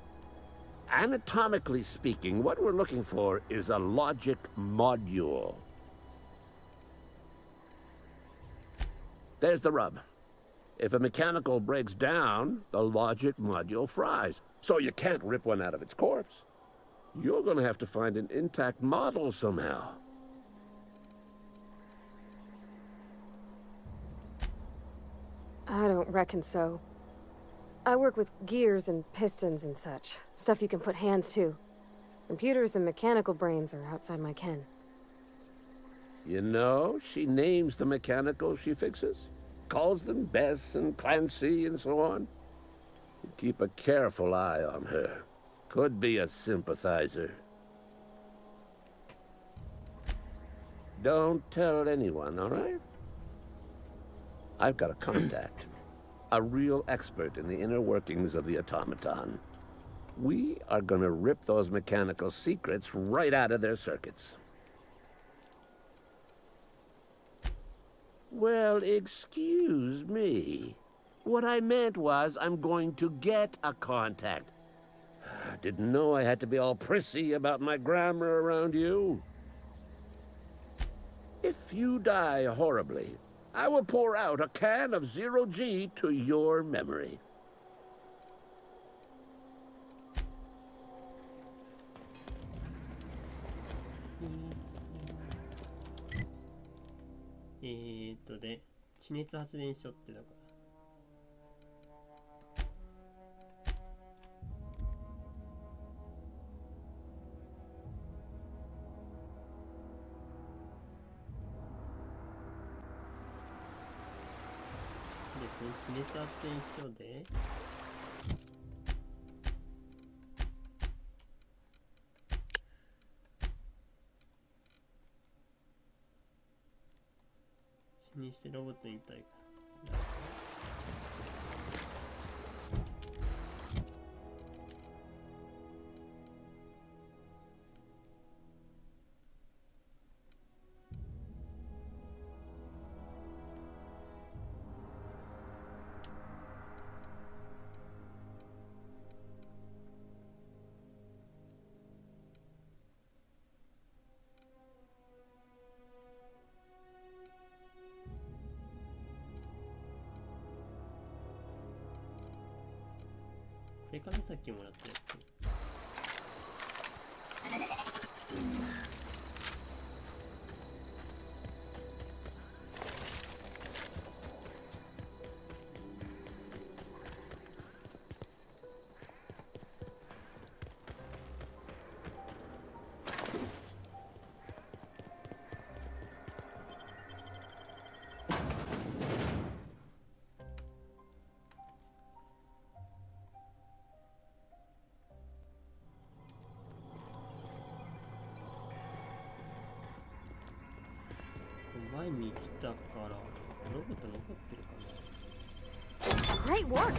Anatomically speaking, what we're looking for is a logic module. There's the rub. If a mechanical breaks down, the logic module fries. So you can't rip one out of its corpse. You're gonna have to find an intact model somehow. I don't reckon so. I work with gears and pistons and such. Stuff you can put hands to. Computers and mechanical brains are outside my ken. You know, she names the mechanicals she fixes. Calls them Bess and Clancy and so on. Keep a careful eye on her. Could be a sympathizer. Don't tell anyone, all right? I've got a contact. A real expert in the inner workings of the automaton. We are gonna rip those mechanical secrets right out of their circuits. Well, excuse me. What I meant was I'm going to get a contact. I didn't know I had to be all prissy about my grammar around you. If you die horribly, I will pour out a can of 0G to your memory.で、地熱発電所ってだから。で、この地熱発電所で、にしてロボットにいたいから。これかな、さっきもらったやつ。前に来たからロボット残ってるかな。 Great work.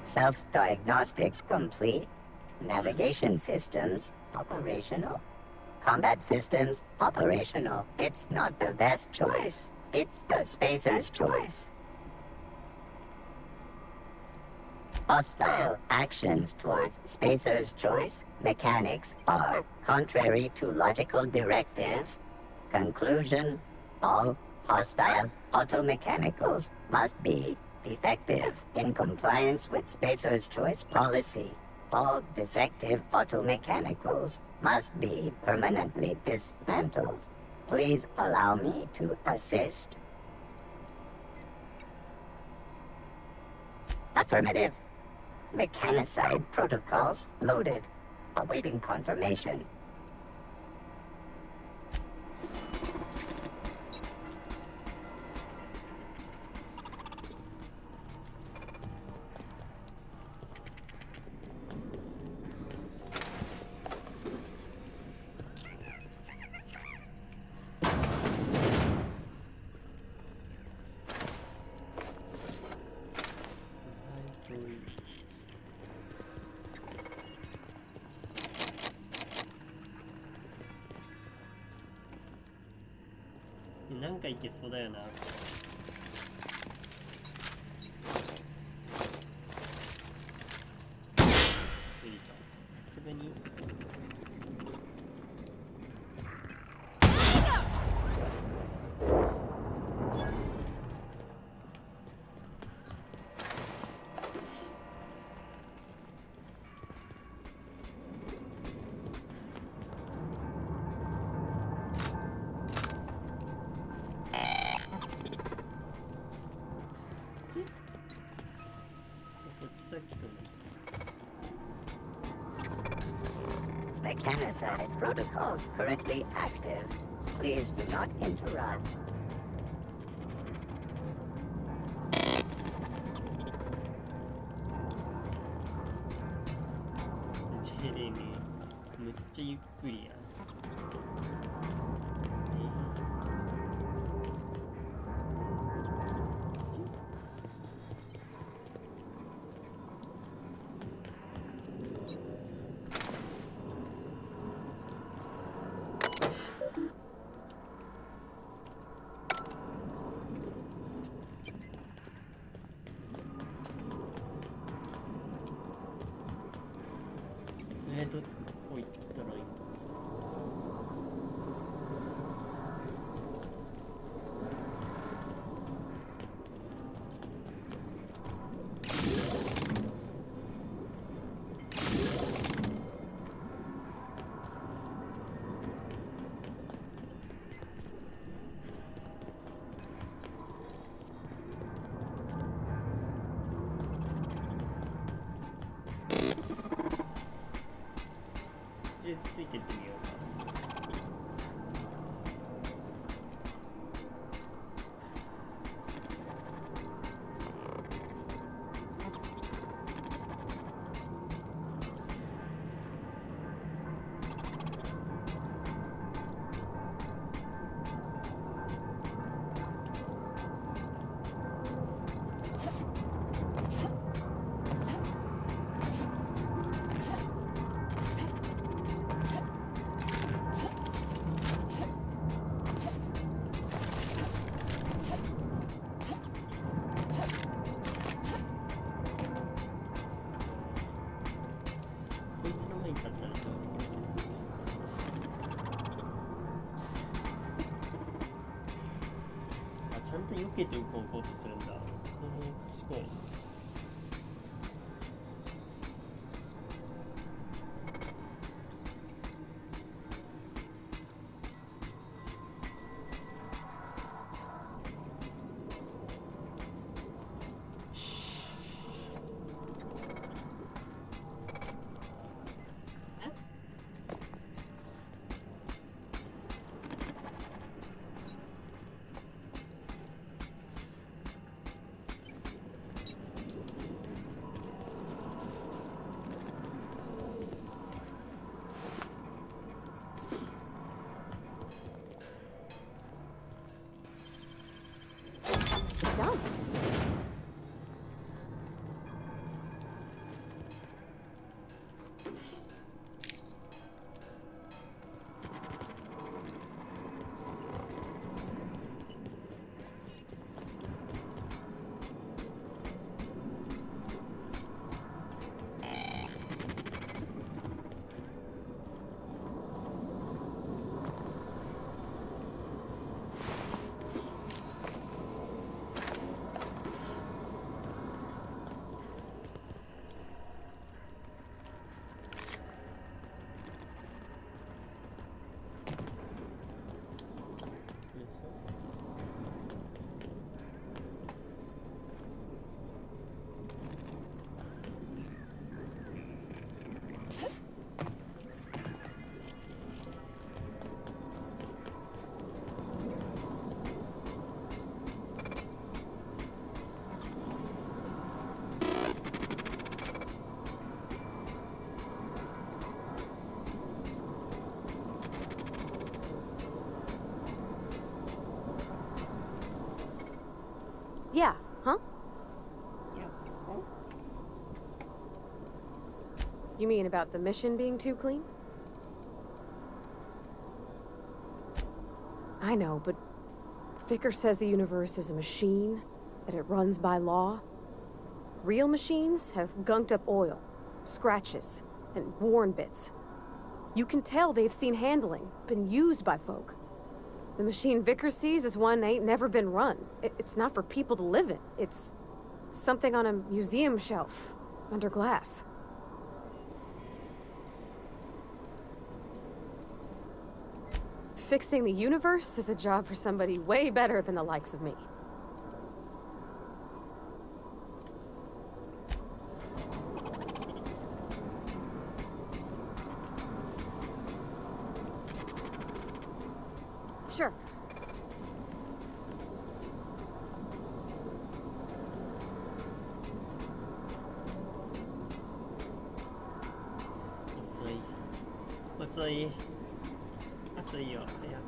Self-diagnostics complete. Navigation systems operational. Combat systems operational. It's not the best choice. It's the spacer's choice. Hostile actions towards spacer's choice mechanics are contrary to logical directive. Conclusion: all hostile automechanicals must be defective in compliance with Spacer's Choice policy. All defective automechanicals must be permanently dismantled. Please allow me to assist. Affirmative. Mechanicide protocols loaded. Awaiting confirmation. かいけそうだよな。無理か。さすがに。Mechanicide protocols currently active. Please do not interrupt. ジェレミー、めっちゃゆっくりや。どこ行ったらいいの？ついてってみようか。ちゃんと避けて動こうとするんだ。賢い。Yeah, huh? You mean about the mission being too clean? I know, but Vicker says the universe is a machine, that it runs by law. Real machines have gunked up oil, scratches, and worn bits. You can tell they've seen handling, been used by folk. The machine Vicker sees is one that ain't never been run. It's not for people to live in. It's something on a museum shelf, under glass. Fixing the universe is a job for somebody way better than the likes of me. Sure.遅いよ、早く。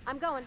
I'm going.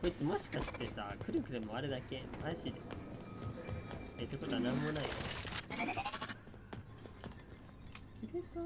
こいつもしかしてさ、くるくる回るだけ？マジで？ってことはなんもないよ。ひでそう。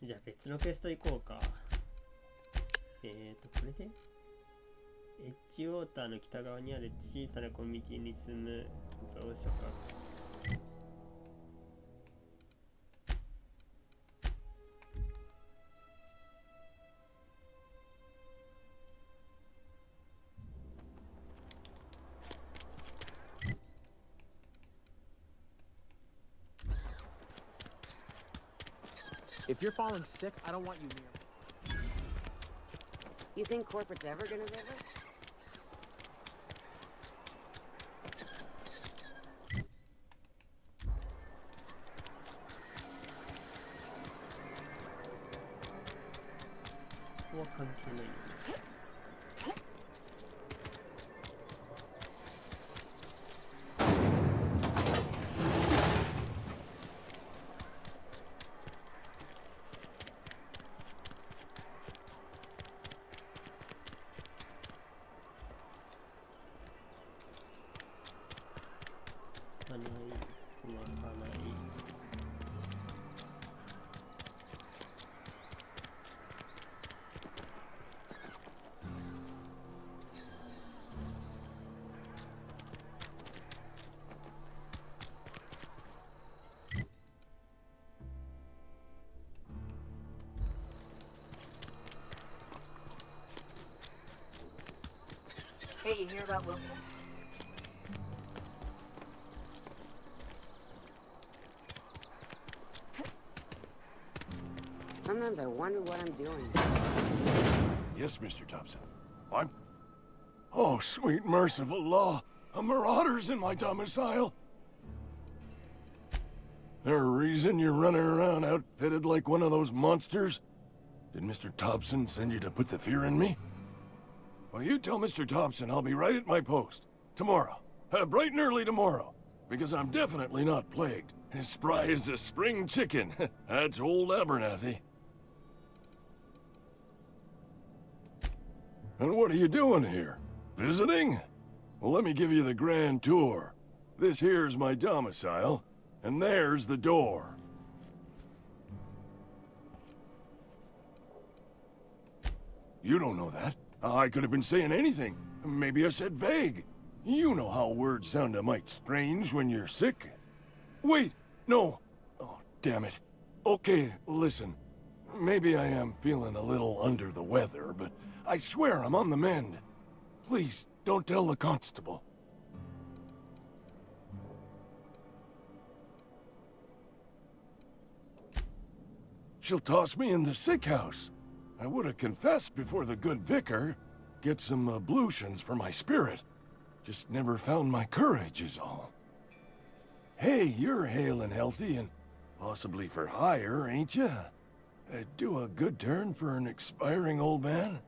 じゃあ別のクエスト行こうか。これでエッジウォーターの北側にある小さなコミュニティに住む増殖家。If you're falling sick, I don't want you near me. You think corporate's ever gonna visit? ない動かない。Hey, you hear about Wilson? Sometimes I wonder what I'm doing. Yes, Mr. Thompson. I'm... Oh, sweet merciful law. A marauder's in my domicile. There a reason you're running around outfitted like one of those monsters? Did Mr. Thompson send you to put the fear in me? Well, you tell Mr. Thompson I'll be right at my post. Tomorrow. Bright and early tomorrow. Because I'm definitely not plagued. As spry as a spring chicken. That's old Abernathy. And what are you doing here? Visiting? Well, let me give you the grand tour. This here's my domicile, and there's the door. You don't know that. I could have been saying anything. Maybe I said vague. You know how words sound a mite strange when you're sick. Wait, no. Oh, damn it. Okay, listen. Maybe I am feeling a little under the weather, but I swear I'm on the mend. Please, don't tell the constable. She'll toss me in the sick house. I would have confessed before the good vicar. Get some ablutions for my spirit. Just never found my courage is all. Hey, you're hale and healthy and possibly for hire, ain't ya? Do a good turn for an expiring old man.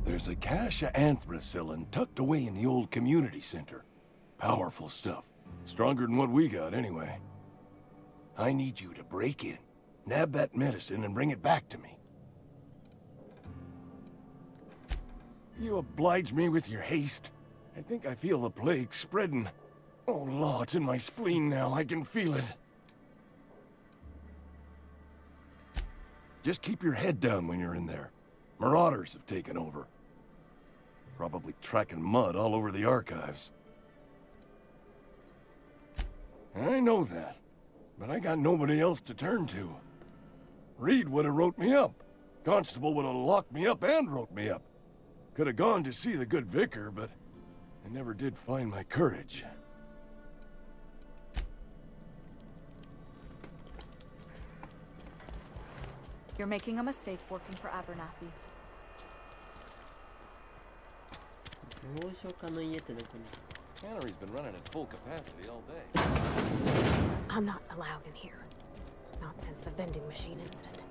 There's a cache of anthracillin tucked away in the old community center. Powerful stuff. Stronger than what we got, anyway. I need you to break in, nab that medicine, and bring it back to me. You oblige me with your haste. I think I feel the plague spreading. Oh, Law, it's in my spleen now. I can feel it. Just keep your head down when you're in there. Marauders have taken over. Probably tracking mud all over the archives. I know that, but I got nobody else to turn to. Reed would have wrote me up. Constable would have locked me up and wrote me up. Could have gone to see the good vicar, but I never did find my courage. You're making a mistake working for Abernathy. 増殖家の家ってどこに？ Cannery's been running at full capacity all day. I'm not allowed in here. Not since the vending machine incident.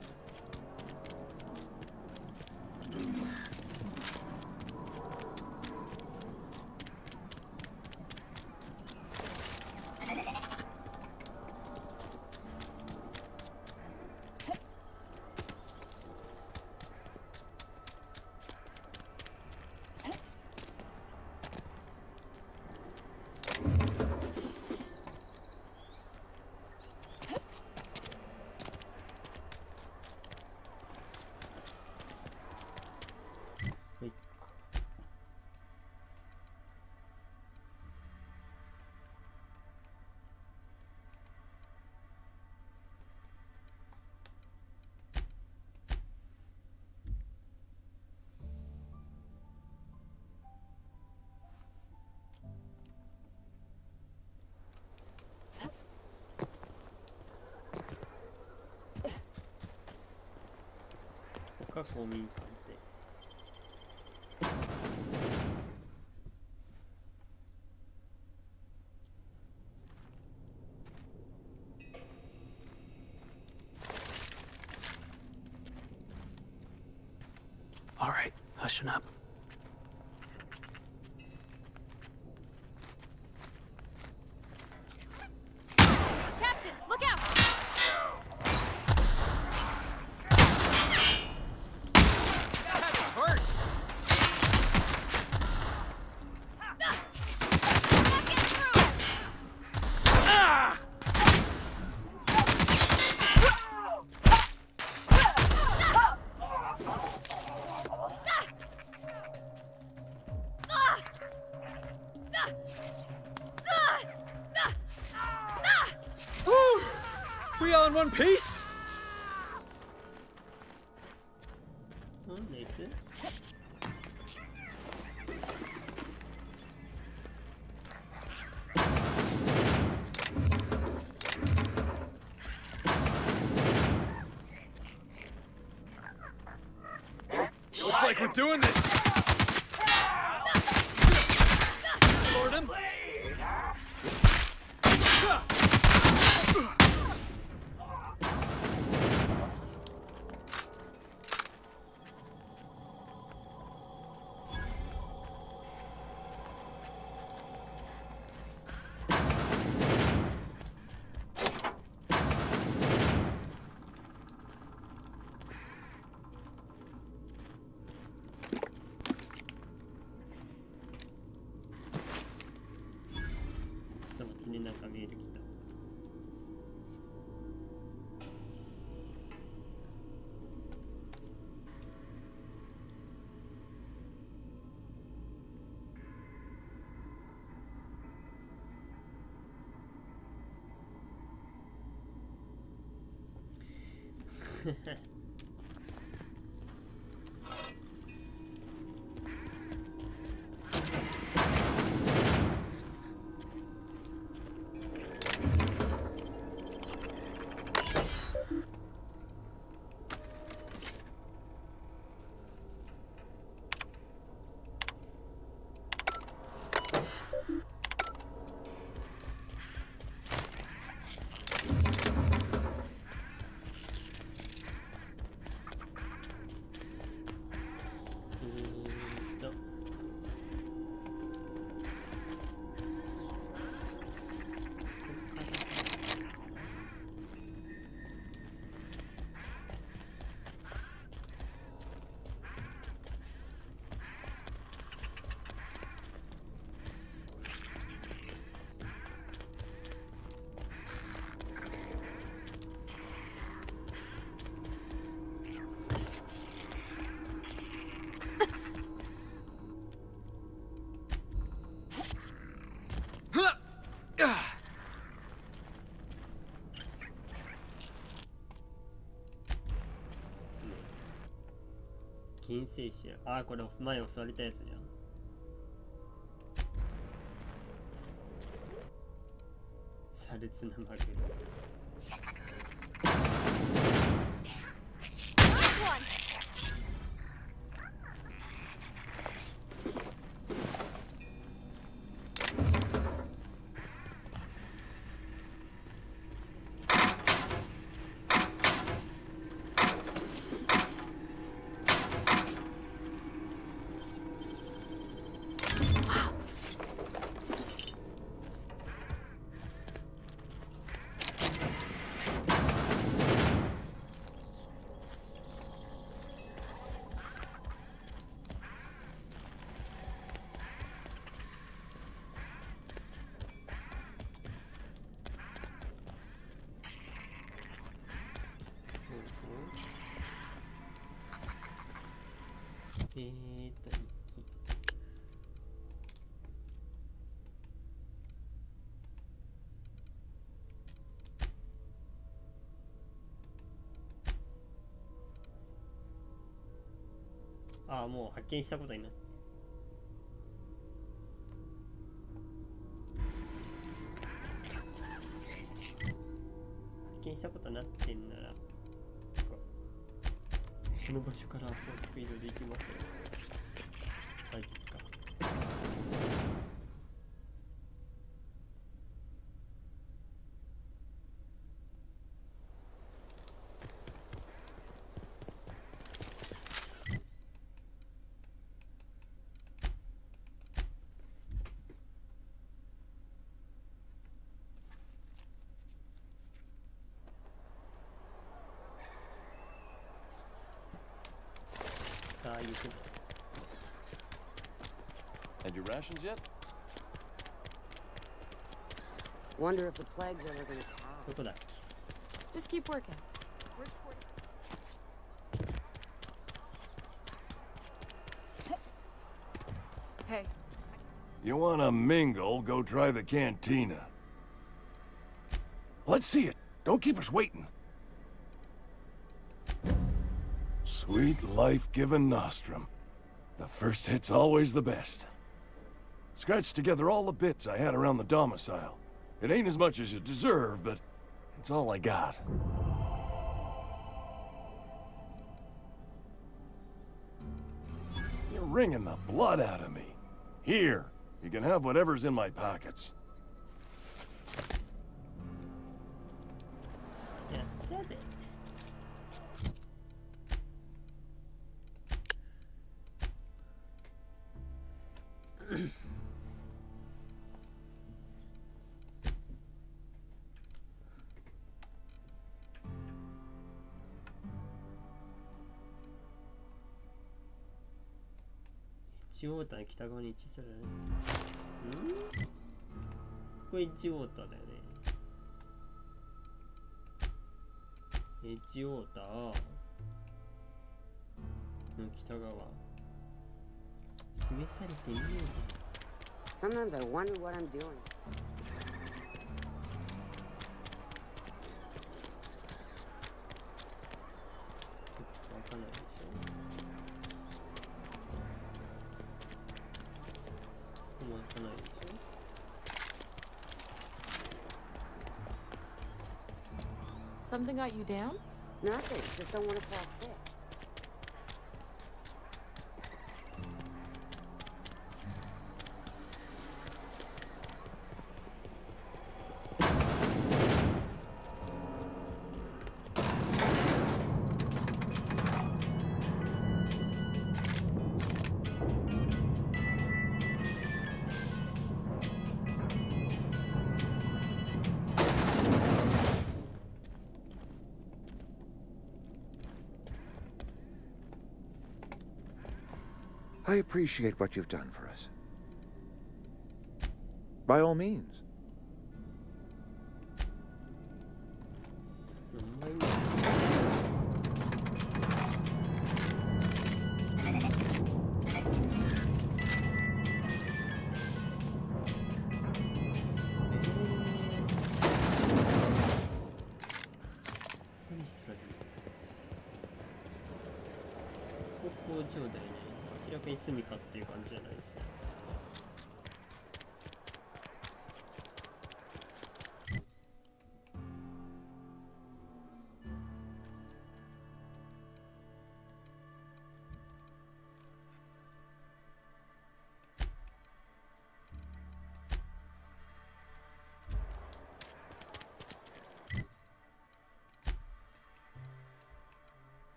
か公民館って。All right, hushing up. Captain, look out! That hurt! we all in one piece? Oh, nice. Looks like we're doing this. Lord him.金星種。あ、これ前襲われたやつじゃん。サルツナマグロ。日記。ああ、もう発見したことになって。発見したことになってんなら、この場所から高速移動できますよ。マジですか。さあ行くぞ。And your rations yet? Wonder if the plague's ever gonna pass. どこだっけ。 Just keep working. Hey. You wanna mingle, go try the cantina. Let's see it. Don't keep us waiting. Sweet life-giving nostrum. The first hit's always the best. Scratched together all the bits I had around the domicile. It ain't as much as you deserve, but it's all I got. You're wringing the blood out of me. Here, you can have whatever's in my pockets. Yeah, that's it.エッジウォーターの北側に位置する。ここエッジウォーターだよね。エッジウォーターの北側。示されてねえじゃん。 Sometimes I wonder what I'm doing. わかんないでしょ。わかんないでしょ。Something got you down? Nothing. Just don't want to fall sick. I appreciate what you've done for us. By all means. It's 住みかっていう感じじゃないですよ。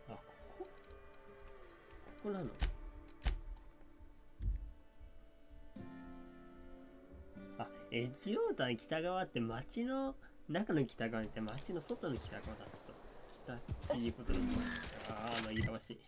あ、ここなの？あ、エッジウォーターの北側って街の中の北側って街の外の北側だと北っていうことだと。ああ、紛らわしい。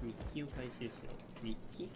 日記を回収しよう。日記？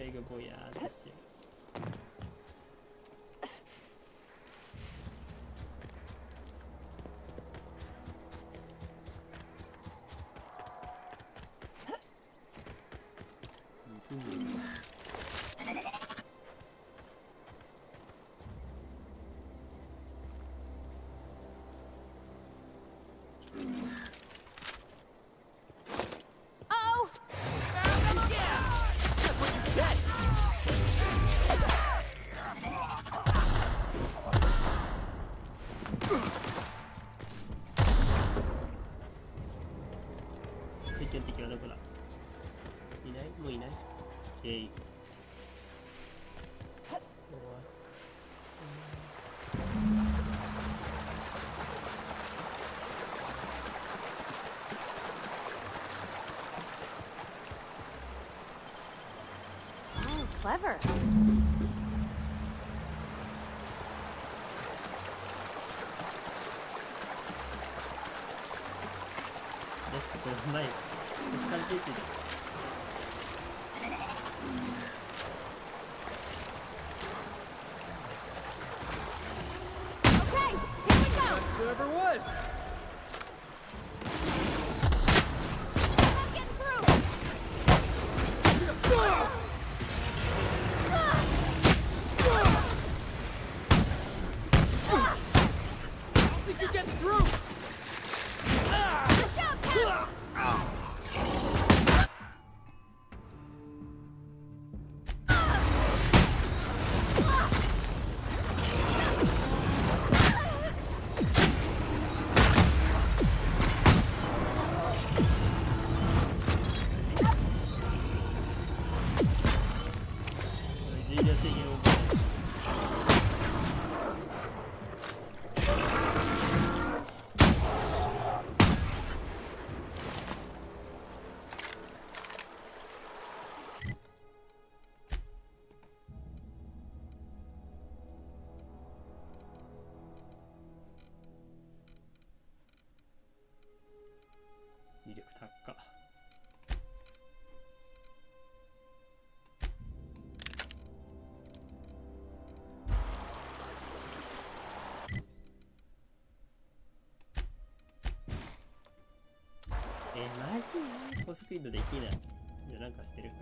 最後ぼやーってして。積極的はどこだ？いない？もういない？Oh, clever. Yes, これうまい。疲れてる。Best there ever was. I think you're getting through.マジ高速移動できない。じゃあなんか捨てるか。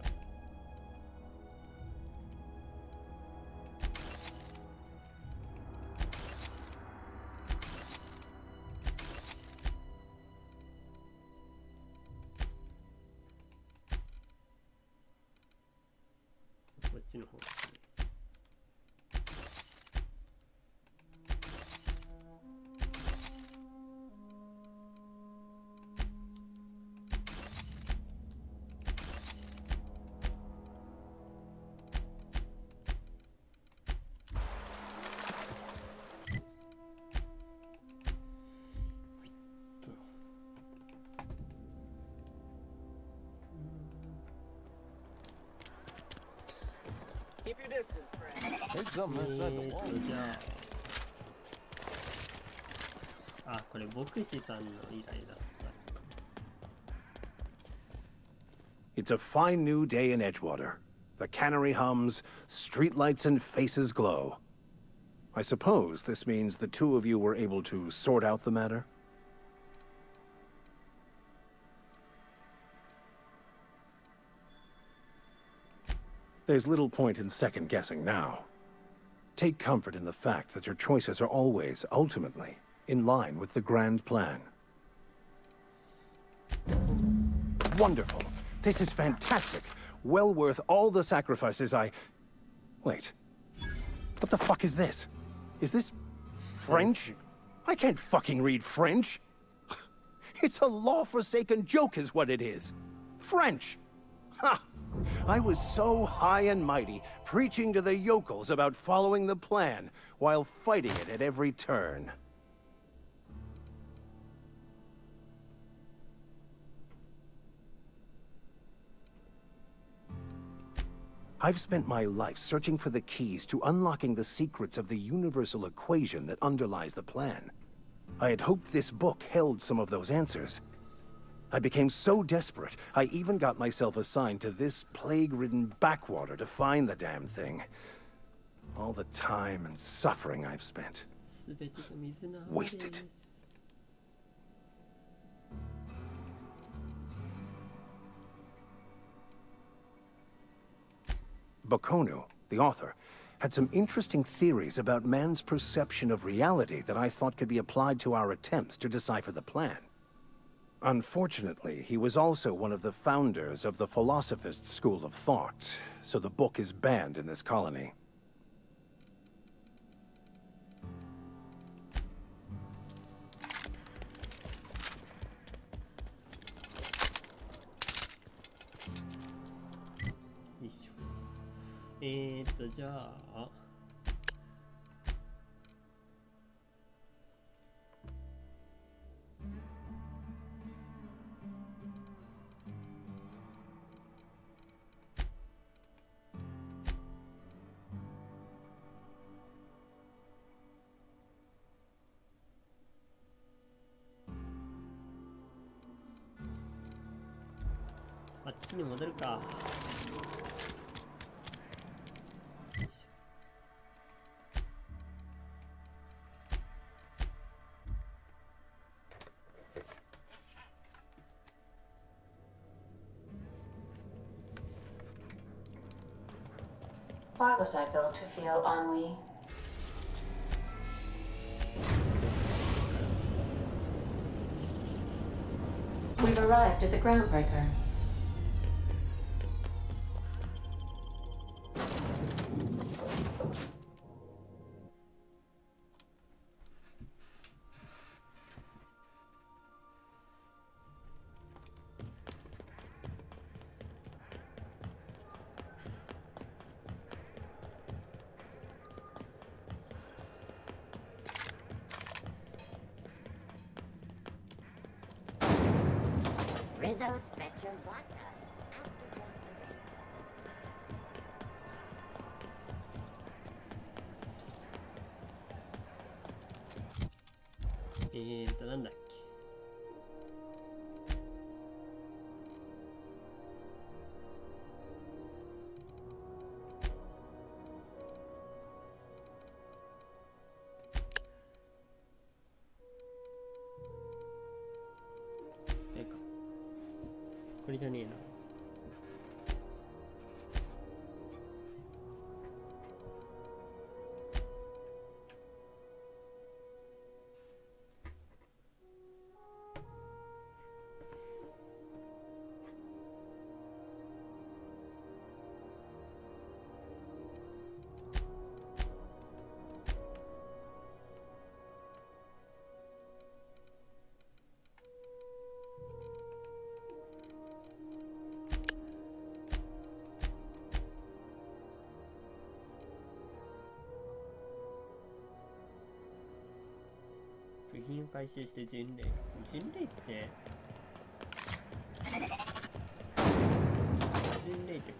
こっちの方ですね。Keep your distance, friend. There's something inside the wall. じゃあ、これ牧師さんの依頼だった。It's a fine new day in Edgewater. The cannery hums, streetlights and faces glow. I suppose this means the two of you were able to sort out the matter? There's little point in second-guessing now. Take comfort in the fact that your choices are always, ultimately, in line with the grand plan. Wonderful. This is fantastic. Well worth all the sacrifices I... Wait. What the fuck is this? Is this... French? I can't fucking read French. It's a law-forsaken joke is what it is. French. Ha! I was so high and mighty, preaching to the yokels about following the plan, while fighting it at every turn. I've spent my life searching for the keys to unlocking the secrets of the universal equation that underlies the plan. I had hoped this book held some of those answers. I became so desperate, I even got myself assigned to this plague-ridden backwater to find the damn thing. All the time and suffering I've spent. Wasted. Bakonu, the author, had some interesting theories about man's perception of reality that I thought could be applied to our attempts to decipher the plan. Unfortunately, he was also one of the founders of the Philosophist school of thought, so the book is banned in this colony.あっちに戻るか。Why was I built to feel ennui? We've arrived at the groundbreaker. Rizzo Spectrum Vodka. なんだっけ。これじゃねえな。部品を回収して巡礼。巡礼って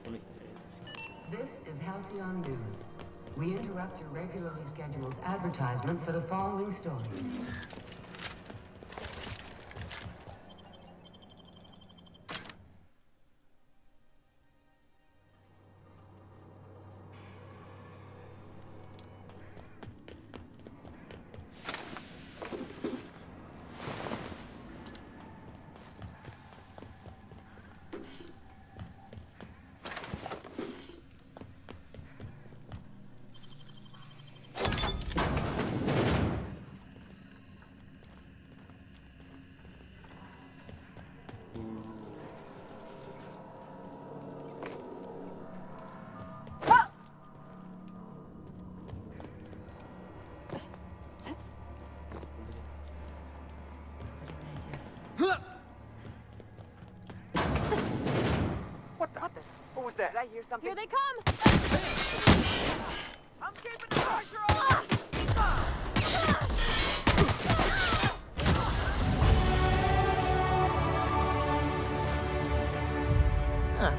この人だよね、確か。 This is Halcyon News. We interrupt your regularly scheduled advertisement for the following story. What was that? Did I hear something? Here they come! I'm keeping the pressure on!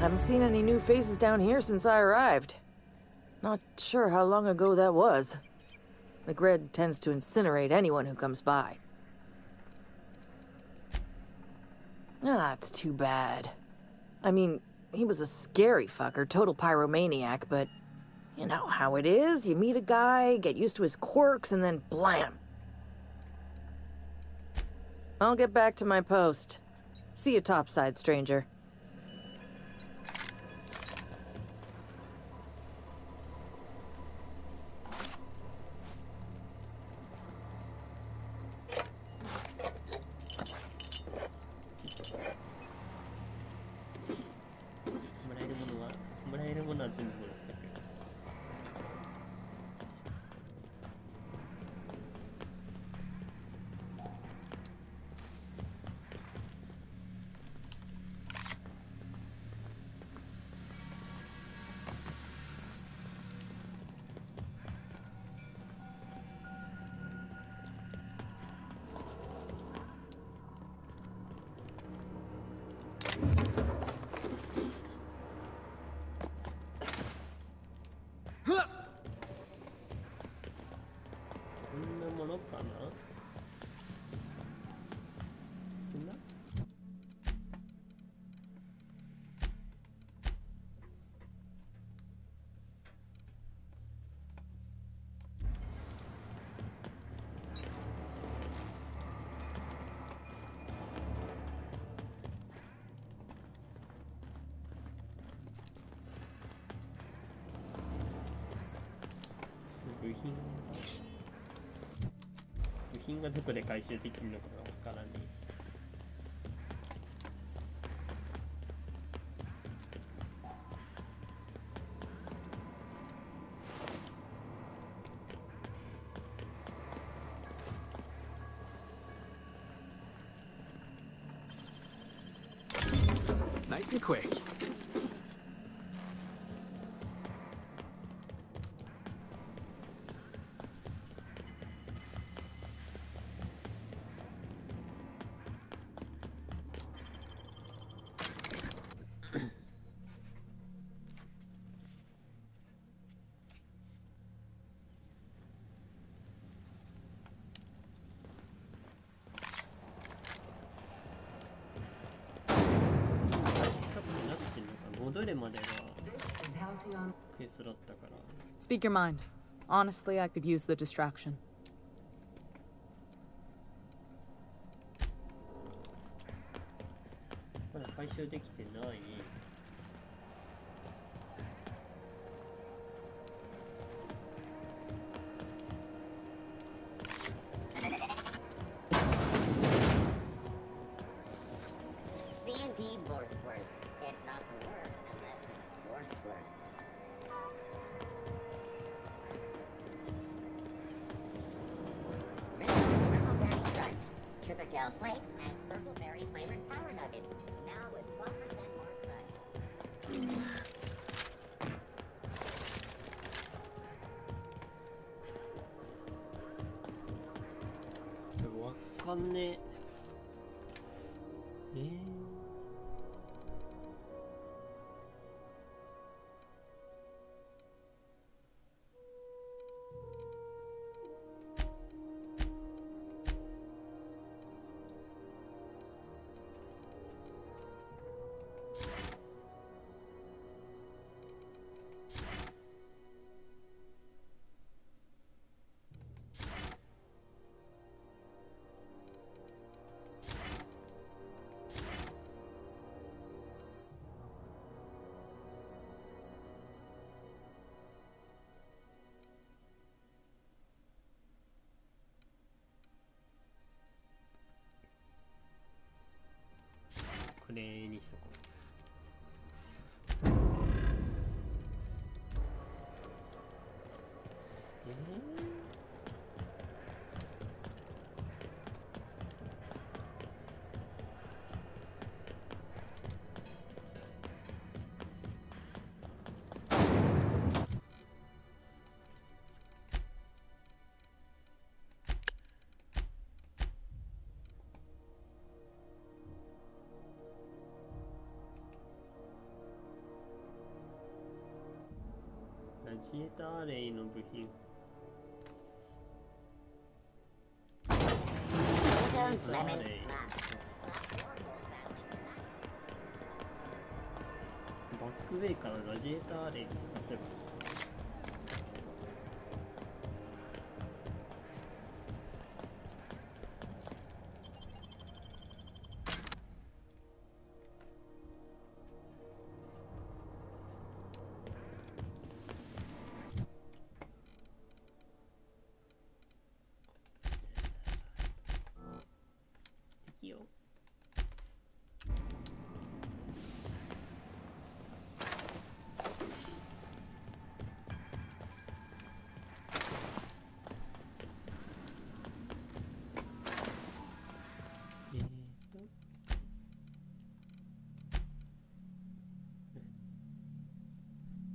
Haven't seen any new faces down here since I arrived. Not sure how long ago that was. McRed tends to incinerate anyone who comes by. Ah, it's too bad. I mean, he was a scary fucker, total pyromaniac, but you know how it is. You meet a guy, get used to his quirks, and then blam. I'll get back to my post. See you topside, stranger.部品がどこで回収できるのかがわからねえ。Nice and quick. Speak your mind. Honestly, I could use the distraction. まだ回収できてない。Triple flakes and purple berry flavored power nuggets. Now with 12% more crunch. わかんねえ。これにしとこう。ラジエーターレイの部品。バックウェイからラジエーターレイに探せば。敵よ。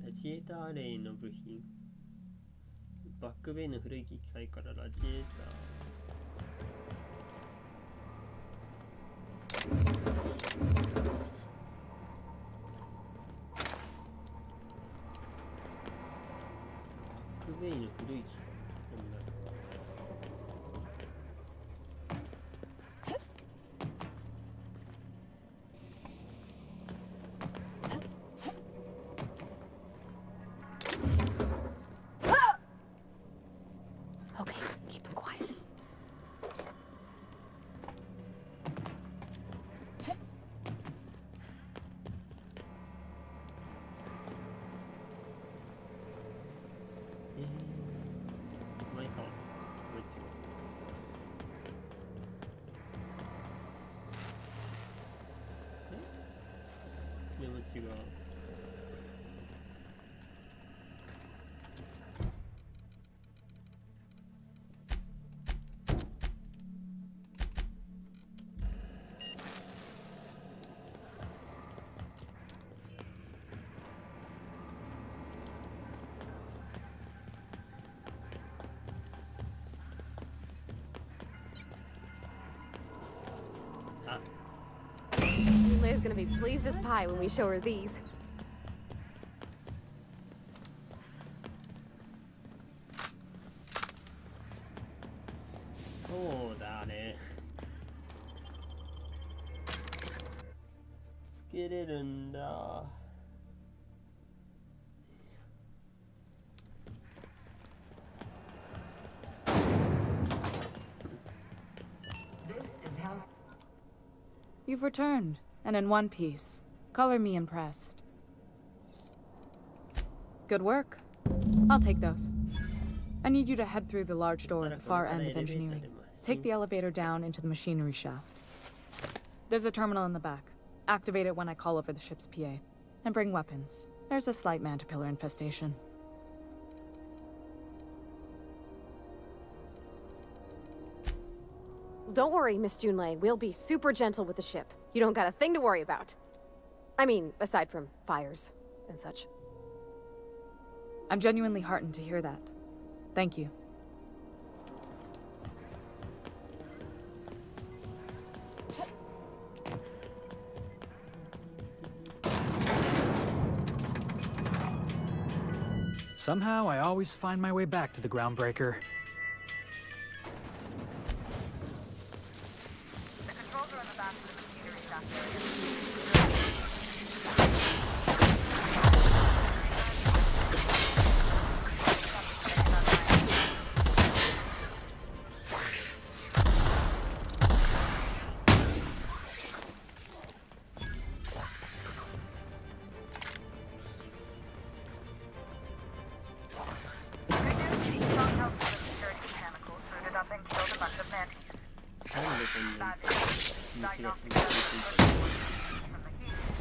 ラジエーターレイの部品。バックベイの古い機械からラジエーター。バックベイの古い機械。Okay, keep him quiet. Might help. Let's see. でも違う。Liz gonna be pleased as pie when we show her these.そうだね。つけれるんだ。You've returned, and in one piece. Color me impressed. Good work. I'll take those. I need you to head through the large door at the far end of engineering. Take the elevator down into the machinery shaft. There's a terminal in the back. Activate it when I call over the ship's PA. And bring weapons. There's a slight mantipillar infestation. Don't worry, Miss Junlei. We'll be super gentle with the ship. You don't got a thing to worry about. I mean, aside from fires and such. I'm genuinely heartened to hear that. Thank you. Somehow, I always find my way back to the groundbreaker. The controls are in the back of the machinery shaft area.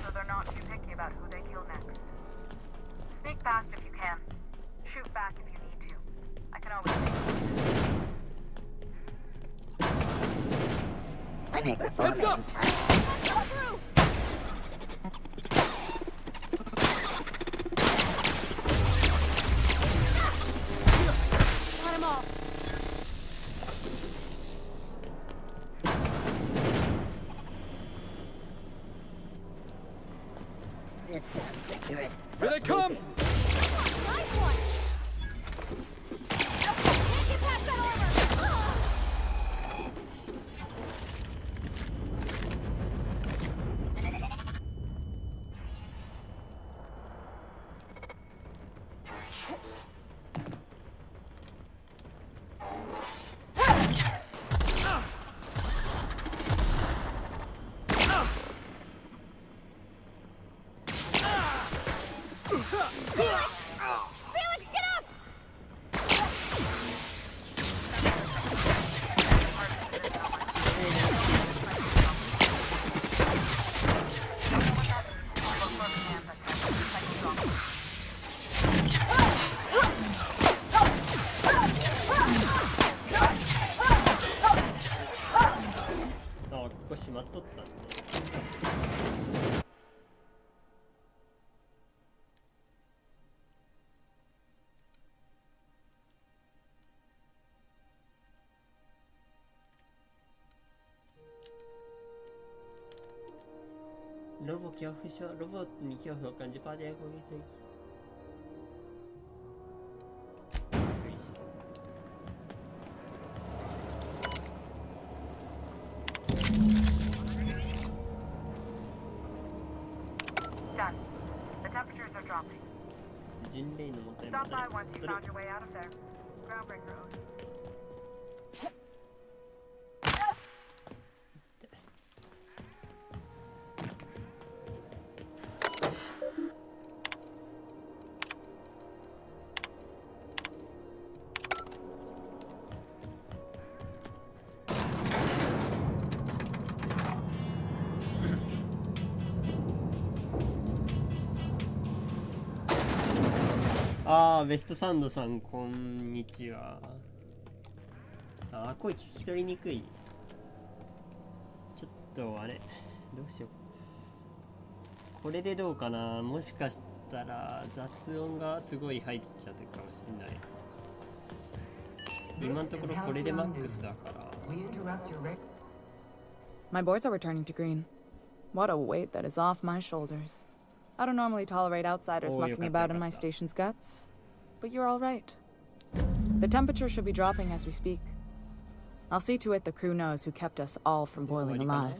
So they're not too picky about who they kill next. Sneak past if you can. Shoot back if you need to. I can always I make my phone Heads up! Cut him off. System secured. Here they come! Nice one! Can't get past that armor! Felix, get up! あ、ここ閉まっとったんね。ロボ恐怖症、ロボに恐怖を感じパーティー攻撃的。Done. The temperatures are dropping. 人類のもとへ Stop 戻 by れ once you found your way out of there. Groundbreaker Ocean. ああ、ベストサンドさん、こんにちは。ああ、声聞き取りにくい。ちょっとあれ、どうしよう。これでどうかな。もしかしたら雑音がすごい入っちゃうかもしれない。今のところこれでマックスだから。My boards are returning to green. What a weight that is off my shoulders. I don't normally tolerate outsiders mucking about in my station's guts, but you're all right. The temperature should be dropping as we speak. I'll see to it the crew knows who kept us all from boiling alive.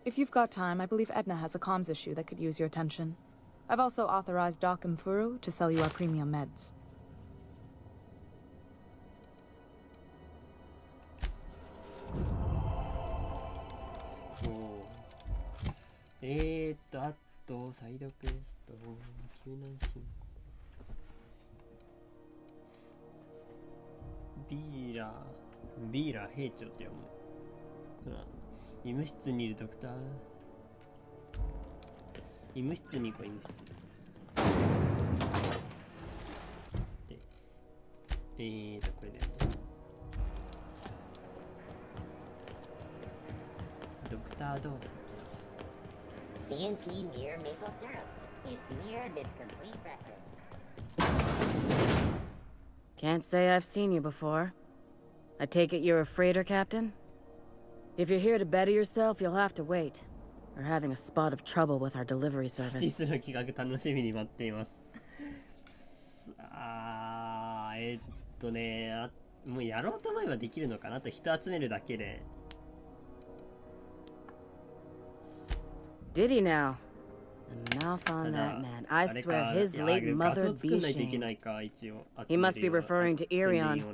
If you've got time, I believe Edna has a comms issue that could use your attention. I've also authorized Doc and Furu to sell you our premium meds. あとサイドクエスト救難進行ビーラー兵長って読む。ほら、医務室にいるドクター。医務室に行こう、医務室でこれでドクターどうぞ。CNP near maple syrup. It's near this complete breakfast. Can't say I've seen you before. I take it you're a freighter captain? If you're here to better yourself, you'll have to wait. We're having a spot of trouble with our delivery service. 実の企画楽しみに待っています。もうやろうと思えばできるのかなと人集めるだけで。Did he now? The mouth on that man. I swear his late mother'd be ashamed. He must be referring to Irion.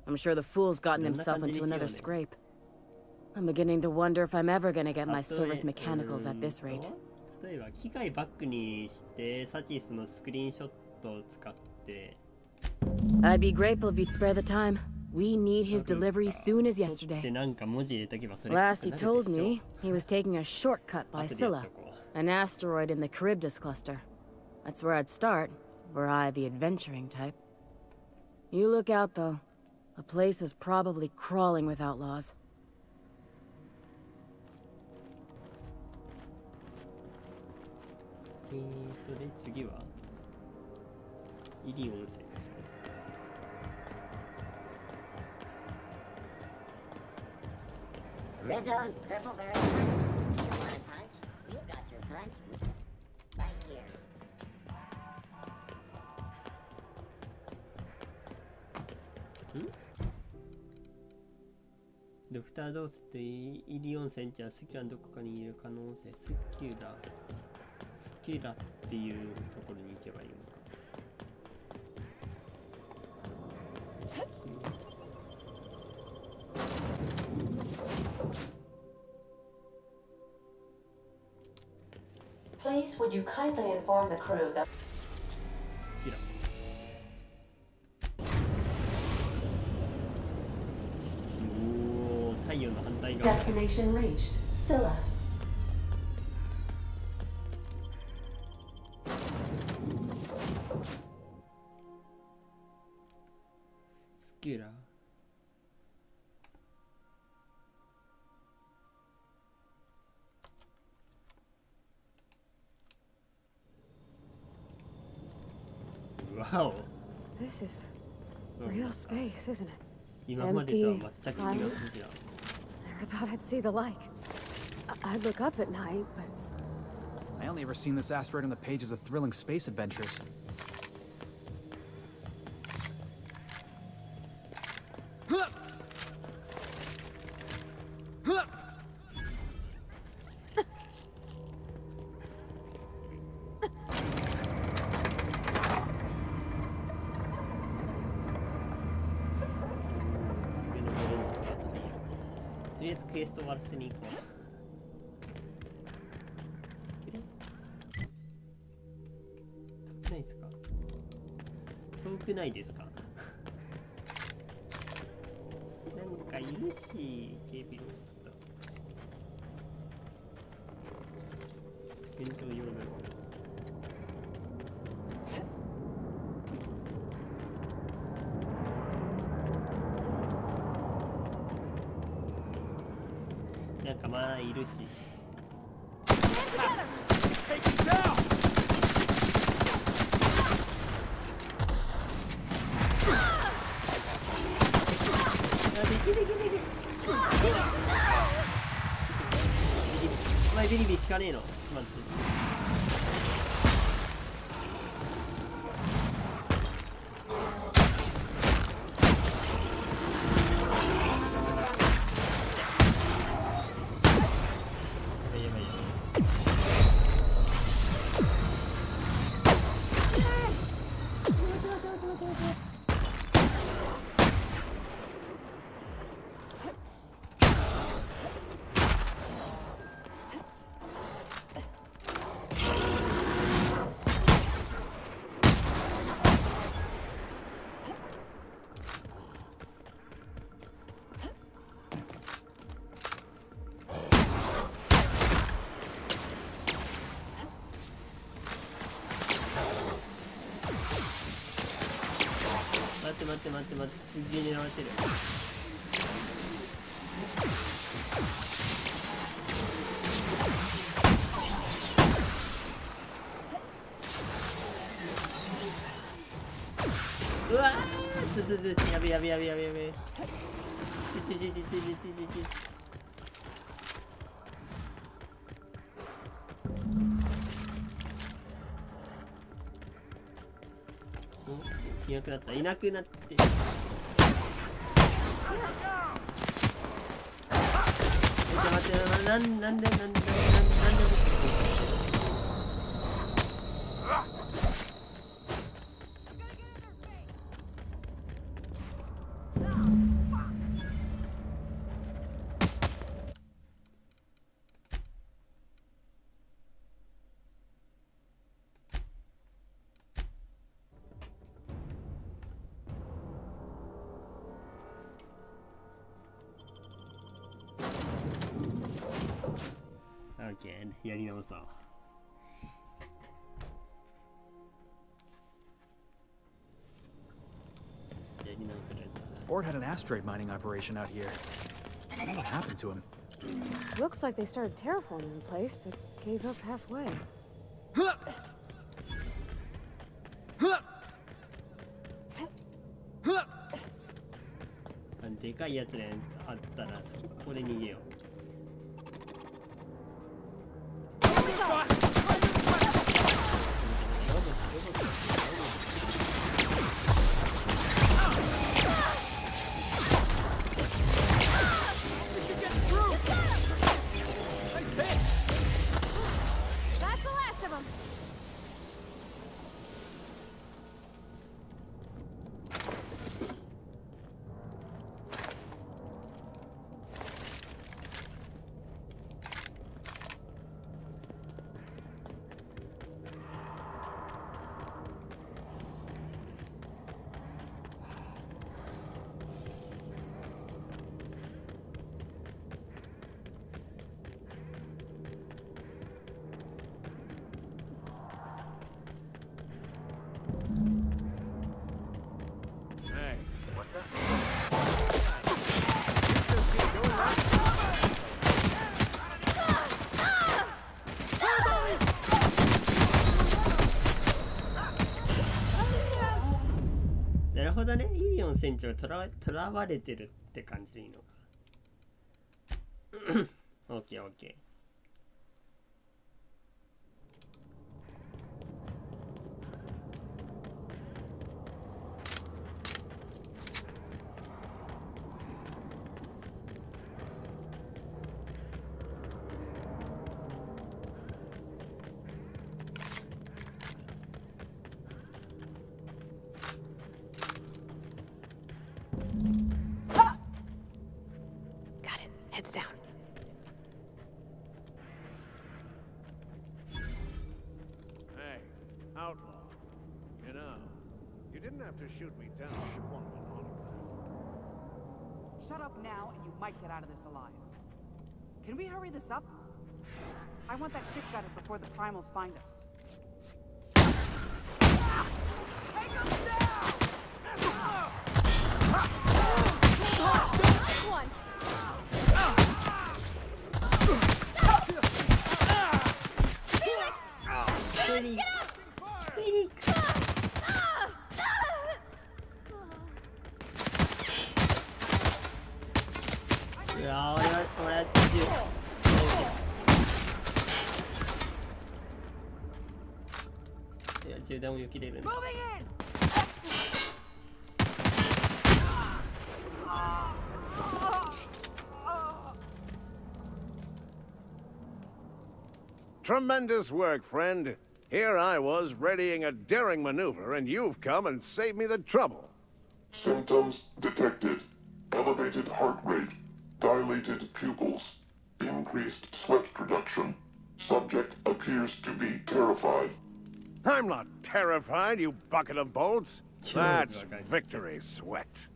I'm sure the fool's gotten himself into another scrape. I'm beginning to wonder if I'm ever gonna get my service mechanicals at this rate. 例えば機械バックにしてサティスのスクリーンショットを使って I'd be grateful if you'd spare the time. We need his delivery soon as yesterday. Last he told me, he was taking a shortcut by Scylla, an asteroid in the Charybdis cluster. That's where I'd start, were I the adventuring type. You look out, though. The place is probably crawling with outlaws. で次はイリオン戦。Rizzo's purple berry punch. You want a punch? You got your punch right here. ドクター・ドースってイリオン戦地はスキュラのどこかにいる可能性。スキュラっていうところに行けばいいのか。Please Please, would you kindly inform the crew that 好きだ。おお、太陽の反対側。 destination reached, Scylla. スキラ。Wow. This is real space, isn't it? 今までとは全く違う感じだ。 Never thought I'd see the like. I'd look up at night, but I only ever seen this asteroid on the pages of thrilling space adventures. Toりあえずクエスト終わらせに行こう。遠くないですか？遠くないですか？なんかいるし、警備ロボット。戦闘用の。なんかまあいるし。お前ビリビリ効かねえの。ちょっと待って。待ってすげえ狙われてる。うわーやべやべやべやべやべ。いなくなった。いなくなって。待って、なんでやり直そう。やり直せる。Ord had an asteroid mining operation out here. I don't know what happened to him. looks like they started terraforming the place, but gave up halfway. でかいやつねあったらそこで逃げよう。ほどね。イリオン船長とらわれてるって感じでいいのか。オッケーオッケー。Got it. Heads down. Hey, outlaw. You know, you didn't have to shoot me down if you wanted an autograph. Shut up now, and you might get out of this alive. Can we hurry this up? I want that shit gutted before the primals find us. One. Felix! Felix, get up! Felix! Yeah, whatいや、銃弾を避けれるんだ。Tremendous work, friend. Here I was readying a daring maneuver, and you've come and saved me the trouble. Symptoms detected. Elevated heart rate, dilated pupils, increased sweat production. Subject appears to be terrified. I'm not terrified, you bucket of bolts. That's victory sweat.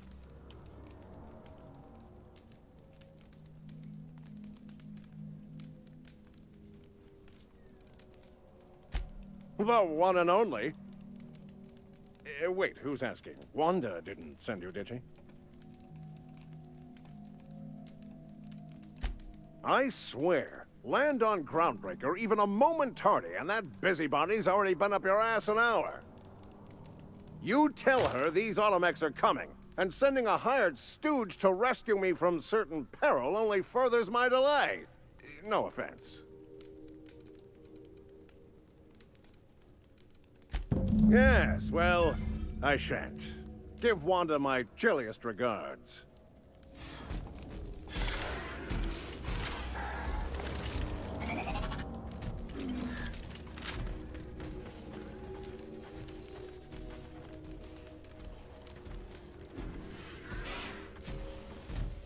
The one and only. Wait, who's asking? Wanda didn't send you, did she? I swear, land on Groundbreaker even a moment tardy, and that busybody's already been up your ass an hour. You tell her these Automechs are coming, and sending a hired stooge to rescue me from certain peril only furthers my delay. No offense. Yes, well, I shan't. Give Wanda my chilliest regards.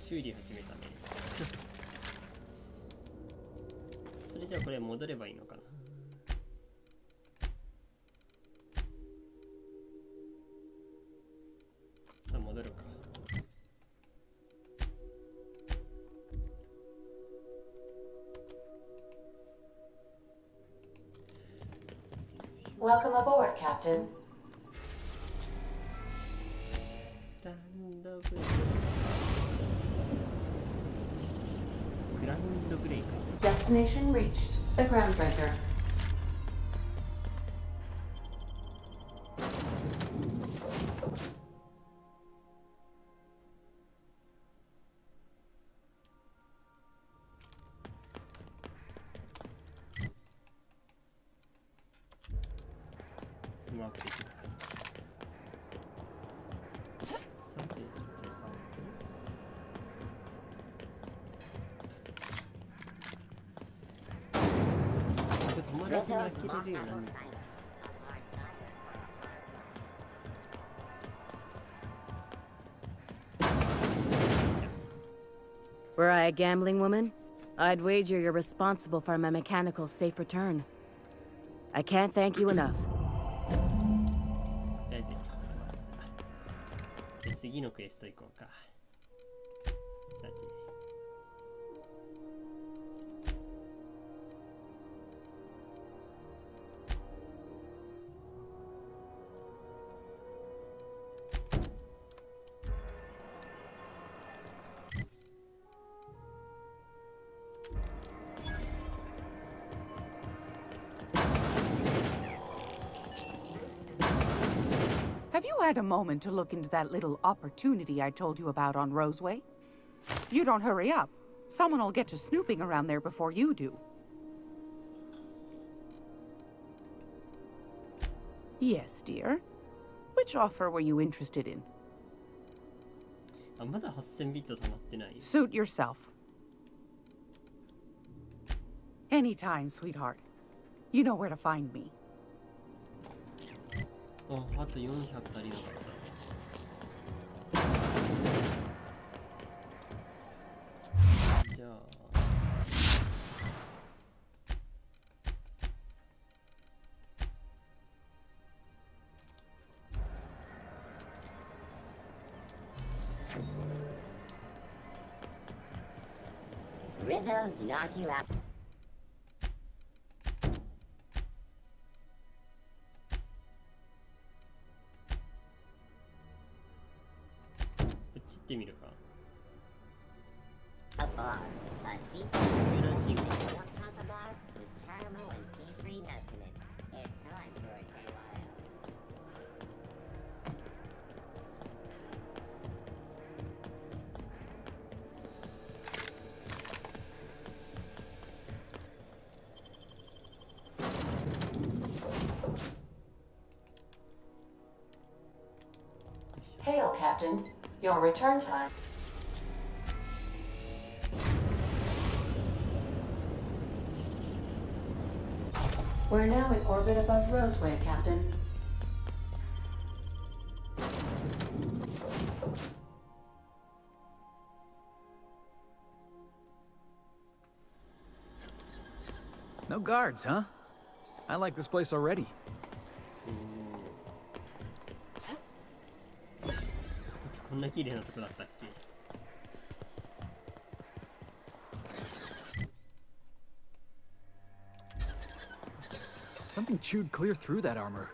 修理始めたね。それじゃあこれ戻ればいいのかな。さあ戻るか。Welcome aboard, Captain. ランドブレイク。グランドブレイク。 Destination reached. The Groundbreaker. Were I a gambling woman, I'd wager you're responsible for my mechanical safe return. I can't thank you enough. 次のクエスト行こうか。さて。had a moment to look into that little opportunity I told you about on Roseway? You don't hurry up. Someone will get to snooping around there before you do. Yes, dear. Which offer were you interested in? あ、まだ8000ビット溜まってない。 Suit yourself. Anytime, sweetheart. You know where to find me. あ、あと400足りなかった。じゃあ。Rizzo's knock you out. こっち行ってみるか。 A bar, a seat, 遊覧シーンが。 milk chocolate bar with caramel and tea-free nuts in it. It's time for a KYO. Hail, Captain. Your return time. We're now in orbit above Roseway, Captain. No guards, huh? I like this place already. Something chewed clear through that armor.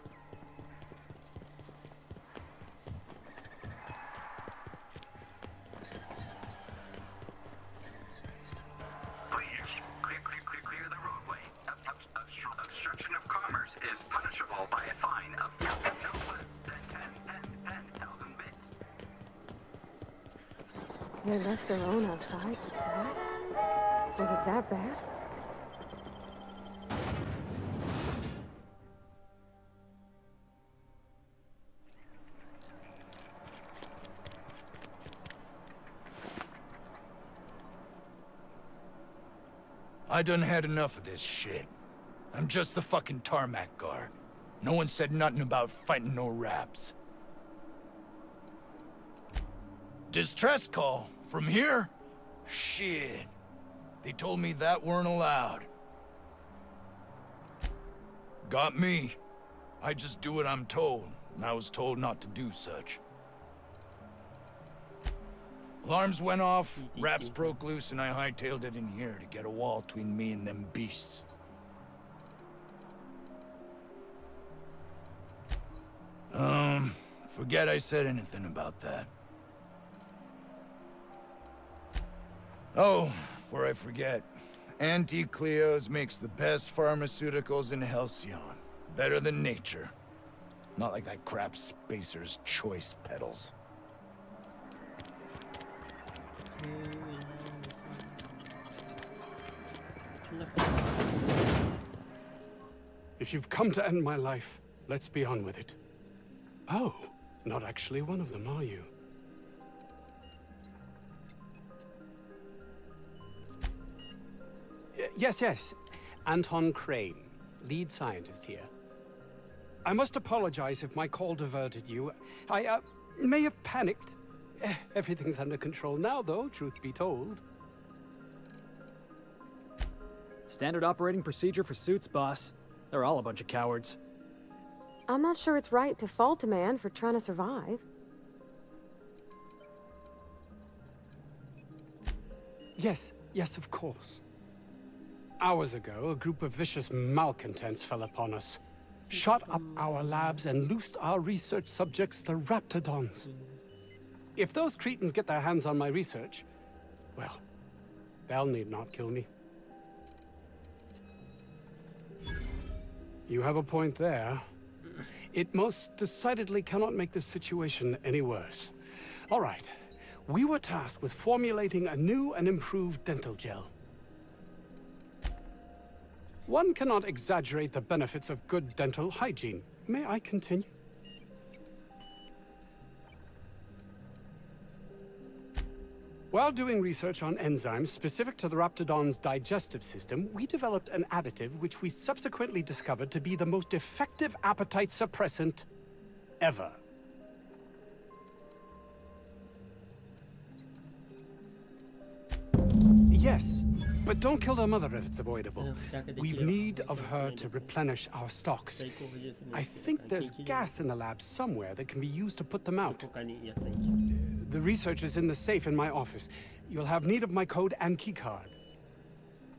Please, clear the roadway. Obstruction of commerce is punishable by a fine of no less than 10,000 bits. They left their own outside to die? Was it that bad? I done had enough of this shit. I'm just the fucking tarmac guard. No one said nothing about fighting no raps. Distress call? From here? Shit. They told me that weren't allowed. Got me. I just do what I'm told, and I was told not to do such. Alarms went off, raps broke loose, and I hightailed it in here to get a wall between me and them beasts. Forget I said anything about that. Oh, before I forget, Auntie Cleo's makes the best pharmaceuticals in Halcyon. Better than nature. Not like that crap Spacer's Choice pedals. If you've come to end my life, let's be on with it. Oh, not actually one of them, are you? Yes. Anton Crane, lead scientist here. I must apologize if my call diverted you. I may have panicked. Everything's under control now, though, truth be told. Standard operating procedure for suits, boss. They're all a bunch of cowards. I'm not sure it's right to fault a man for trying to survive. Yes, of course. Hours ago, a group of vicious malcontents fell upon us, shot up our labs and loosed our research subjects, the Raptidons. If those cretins get their hands on my research, well, they'll need not kill me. You have a point there. It most decidedly cannot make the situation any worse. All right. We were tasked with formulating a new and improved dental gel. One cannot exaggerate the benefits of good dental hygiene. May I continue? While doing research on enzymes specific to the Raptidon's digestive system, we developed an additive which we subsequently discovered to be the most effective appetite suppressant ever. Yes, but don't kill the mother if it's avoidable. We need of her to replenish our stocks. I think there's gas in the lab somewhere that can be used to put them out. The research is in the safe in my office. You'll have need of my code and keycard.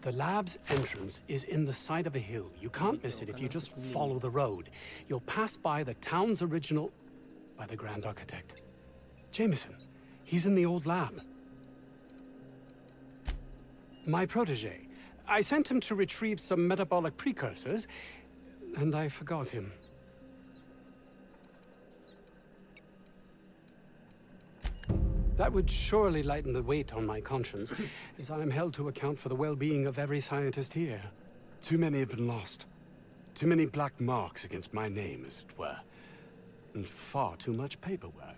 The lab's entrance is in the side of a hill. You can't miss it if you just follow the road. You'll pass by the town's original... by the Grand Architect. Jameson. He's in the old lab. My protege. I sent him to retrieve some metabolic precursors, and I forgot him. That would surely lighten the weight on my conscience, as I am held to account for the well-being of every scientist here. Too many have been lost. Too many black marks against my name, as it were. And far too much paperwork.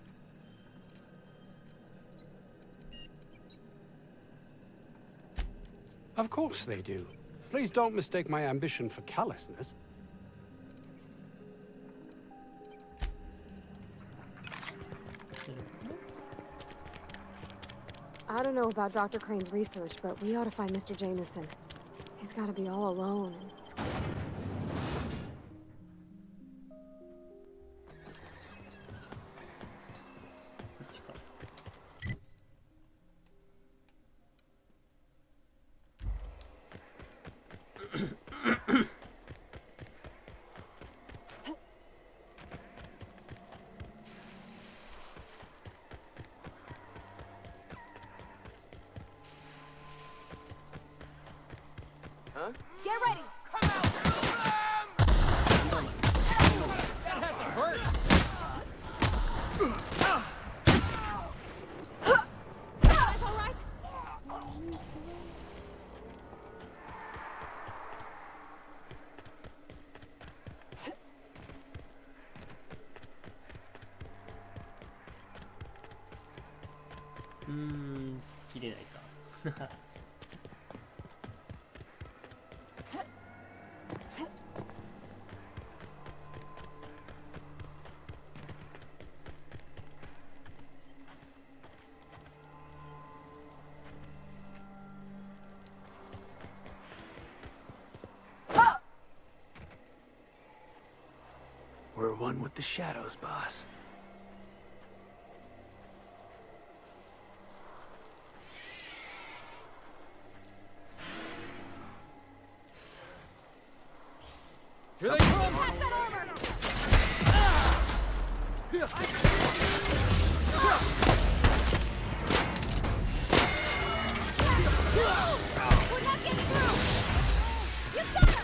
Of course they do. Please don't mistake my ambition for callousness. I don't know about Dr. Crane's research, but we ought to find Mr. Jameson. He's got to be all alone and scared. Huh? Get ready! That had to hurt! Guys, all right?突っ切れないか。We're one with the shadows, boss. Here they come! Pass that armor! We're not getting through! You got him!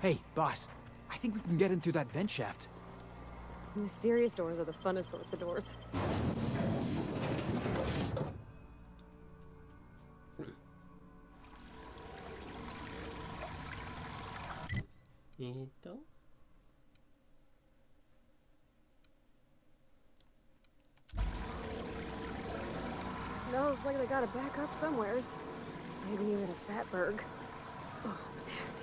Hey, boss. I think we can get in through that vent shaft. Mysterious doors are the funnest sorts of doors. Smells like they got a backup somewheres. Maybe even a fatberg. Oh, nasty.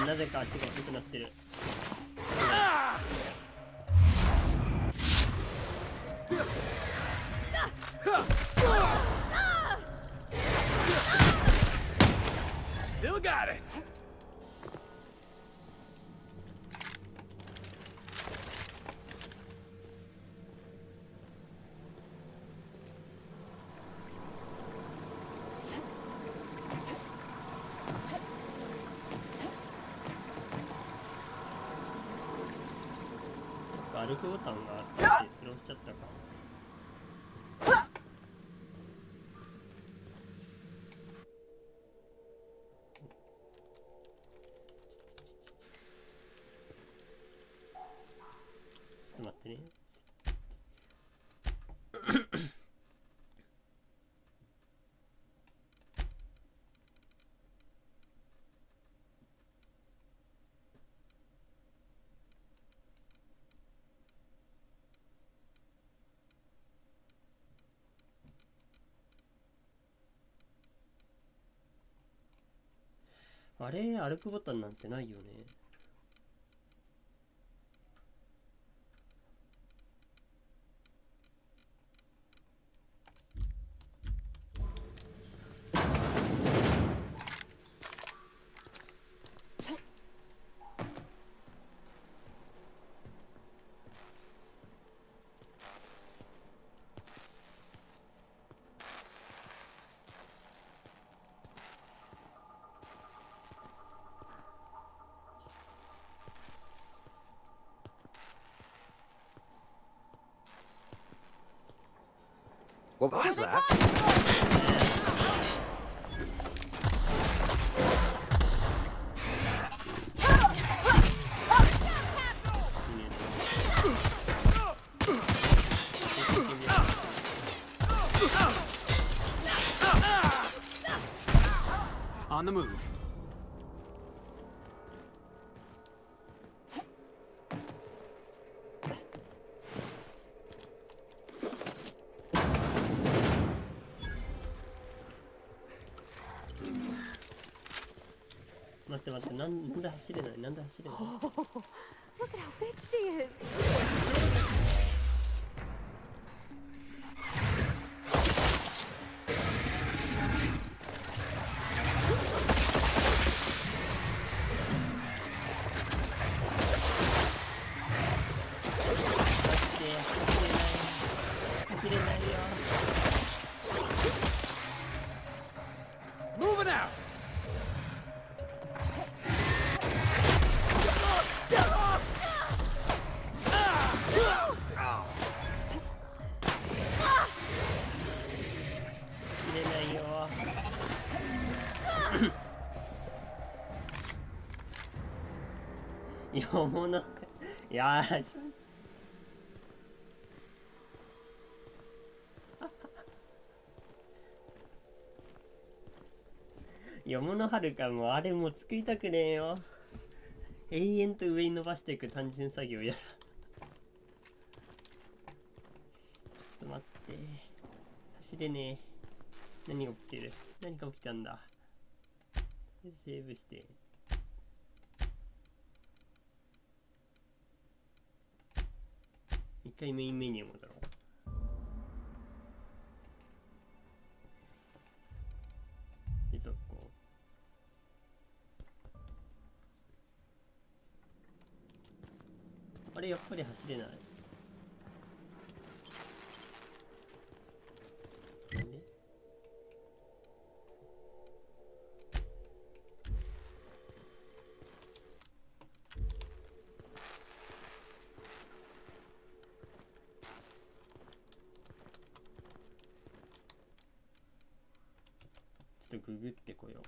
なぜか足が遅くなってる。Still got it. R歩ボタンがあってそれ押しちゃったか。ちょっと待ってね。あれ、歩くボタンなんてないよね。What was that? On the move. Look at how big she is. Moving out. Yeah. 山のはるかもあれもう作りたくねえよ。永遠と上に伸ばしていく単純作業やだ。ちょっと待って。走れねえ。何が起きてる？何が起きたんだ？セーブして。一回メインメニュー戻ろう。で、続行。あれ、やっぱり走れない。なんで？ちょっとググってこよう。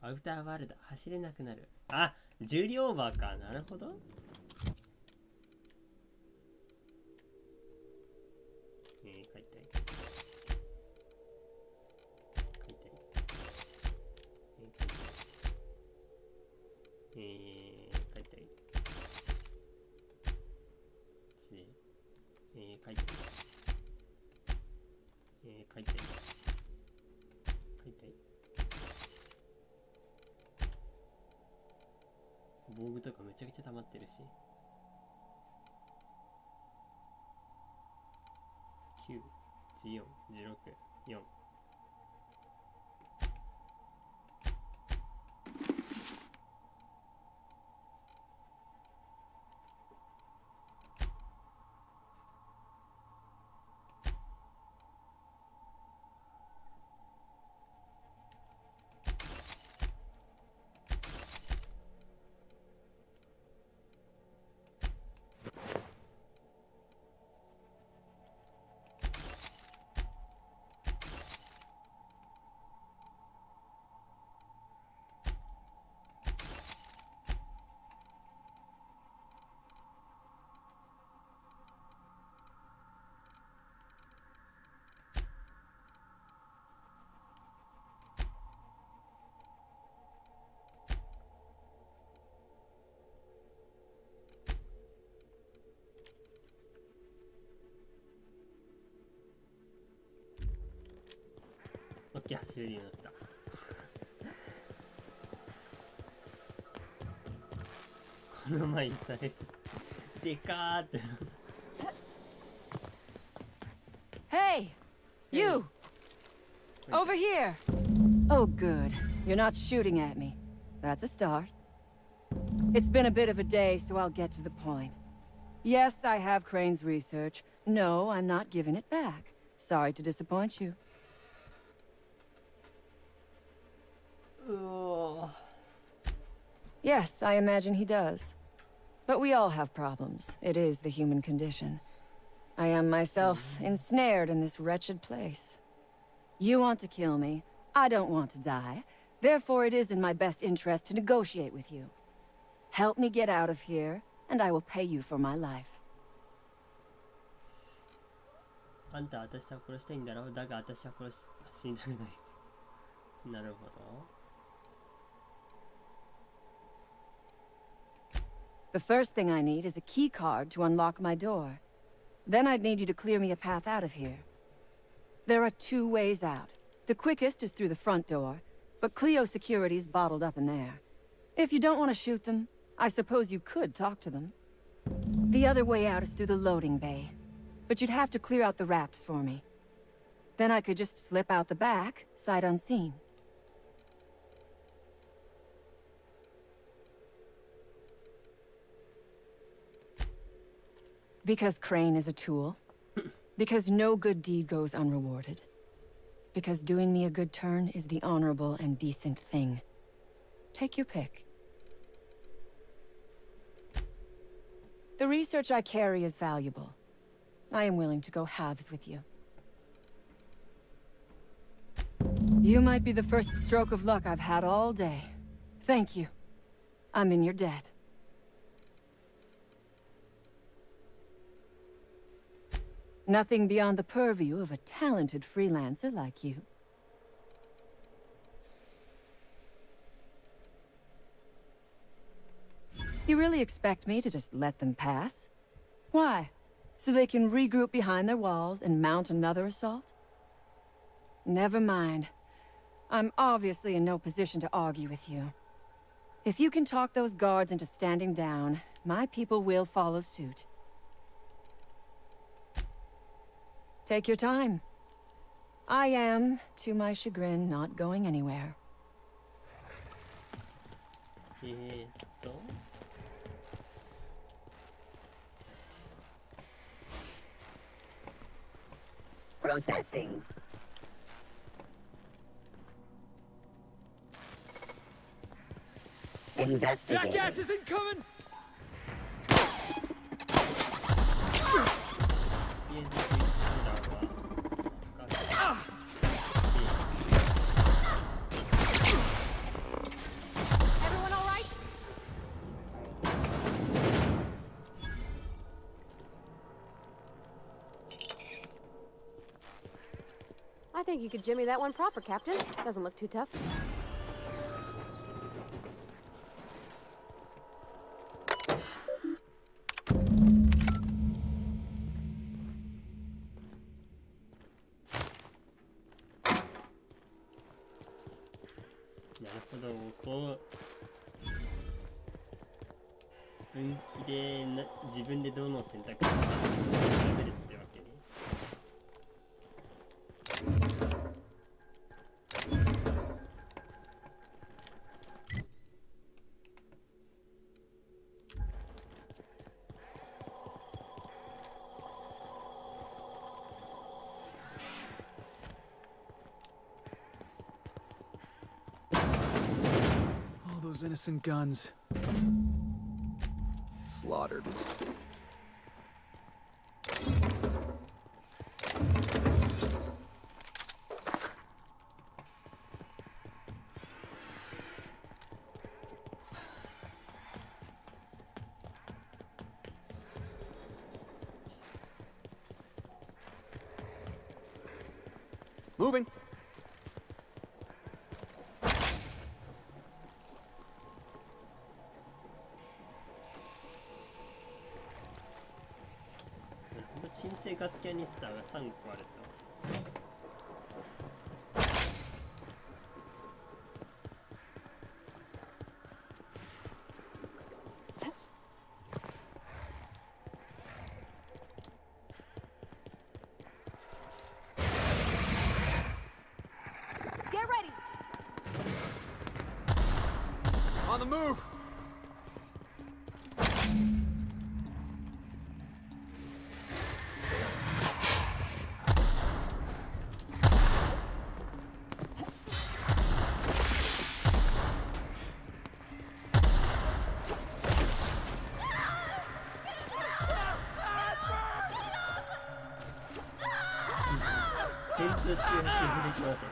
アウターワールド走れなくなる。あ、重量オーバーか。なるほど。書いて。防具とかめちゃくちゃ溜まってるし。9、14、16、4。オッケー、走れるようになった。この前さ、でかーって。Hey! You! Over here! Oh, good. You're not shooting at me. That's a start. It's been a bit of a day, so I'll get to the point. Yes, I have Crane's research. No, I'm not giving it back. Sorry to disappoint you. Yes, I imagine he does. But we all have problems. It is the human condition. I am myself ensnared in this wretched place. You want to kill me. I don't want to die. Therefore, it is in my best interest to negotiate with you. Help me get out of here, and I will pay you for my life. あんたは私は殺したいんだろう。だが私は死にたくないです。なるほど。The first thing I need is a key card to unlock my door. Then I'd need you to clear me a path out of here. There are 2 ways out. The quickest is through the front door, but Cleo security's bottled up in there. If you don't want to shoot them, I suppose you could talk to them. The other way out is through the loading bay, but you'd have to clear out the rafts for me. Then I could just slip out the back, sight unseen. Because Crane is a tool. Because no good deed goes unrewarded. Because doing me a good turn is the honorable and decent thing. Take your pick. The research I carry is valuable. I am willing to go halves with you. You might be the first stroke of luck I've had all day. Thank you. I'm in your debt. Nothing beyond the purview of a talented freelancer like you. You really expect me to just let them pass? Why? So they can regroup behind their walls and mount another assault? Never mind. I'm obviously in no position to argue with you. If you can talk those guards into standing down, my people will follow suit. Take your time. I am, to my chagrin, not going anywhere. Processing. Investigating. Jackass is incoming! Everyone all right? I think you could jimmy that one proper, Captain. Doesn't look too tough. 分岐で自分でどの選択を選べるってわけね。All those innocent guns. Slaughtered. Moving. Got 鎮静ガスキャニスターが3個あると。Get ready! On the move!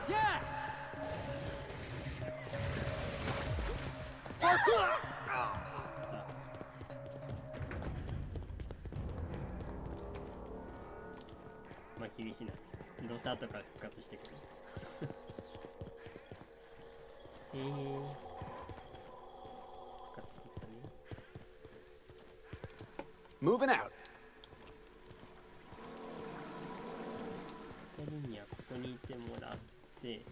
Yeah! まあ厳しいな。どうせ後から復活してくる。復活してきたね。Moving out. 2人にはここにいてもらって。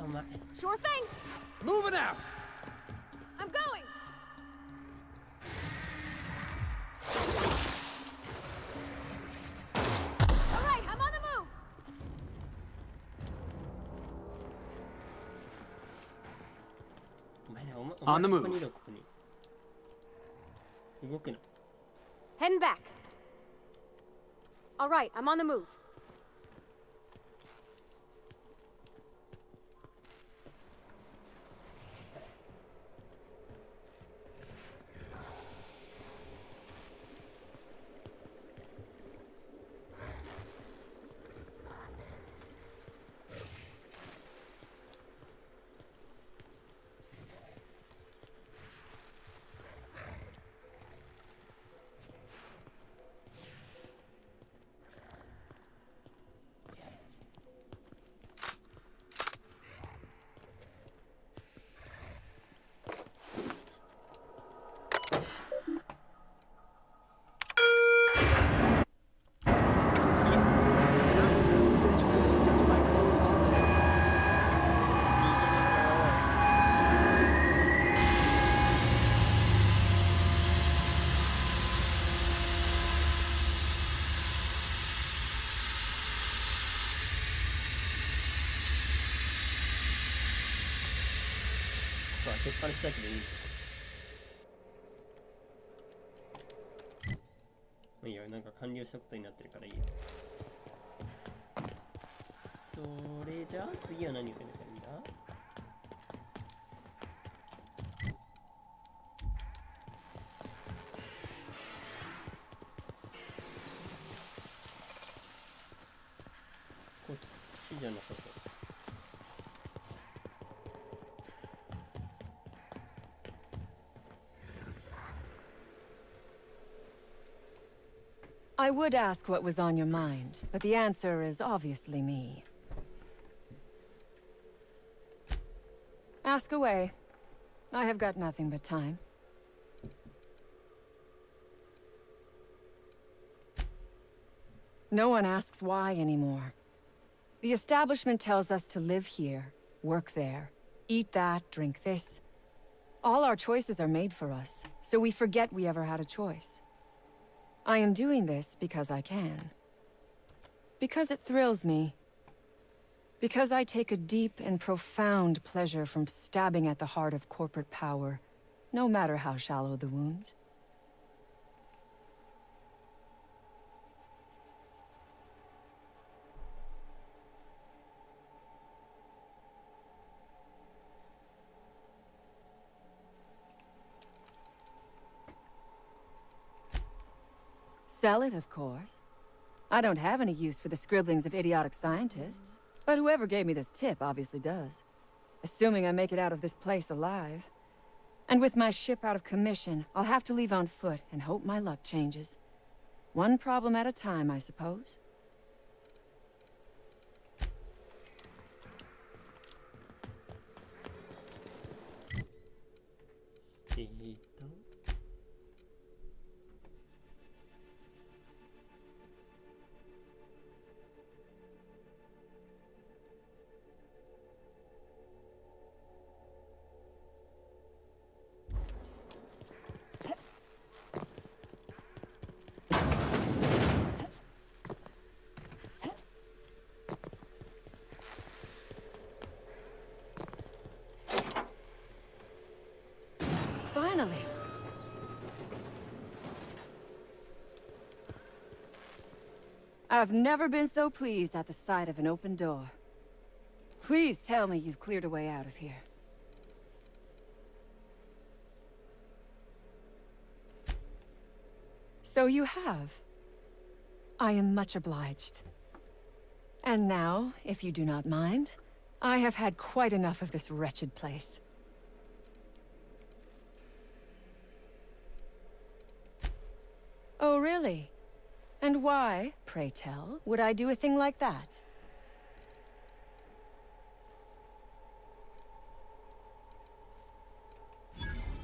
お前 Sure thing! Moving out! I'm going! Alright, I'm on the move! お前ね、お前 On the ここにい move. ろ、ここに。動くな。Heading back. All right, I'm on the move.まあ、鉄板したけどいい。いいよ、なんか完了したことになってるからいいよ。それじゃあ次は何をやればいいんだ？こっちじゃなさそう。I would ask what was on your mind, but the answer is obviously me. Ask away. I have got nothing but time. No one asks why anymore. The establishment tells us to live here, work there, eat that, drink this. All our choices are made for us, so we forget we ever had a choice. I am doing this because I can. Because it thrills me. Because I take a deep and profound pleasure from stabbing at the heart of corporate power, no matter how shallow the wound. Sell it, of course. I don't have any use for the scribblings of idiotic scientists, but whoever gave me this tip obviously does. Assuming I make it out of this place alive. And with my ship out of commission, I'll have to leave on foot and hope my luck changes. One problem at a time, I suppose. Finally! I've never been so pleased at the sight of an open door. Please tell me you've cleared a way out of here. So you have. I am much obliged. And now, if you do not mind, I have had quite enough of this wretched place. Oh, really? And why, pray tell, would I do a thing like that?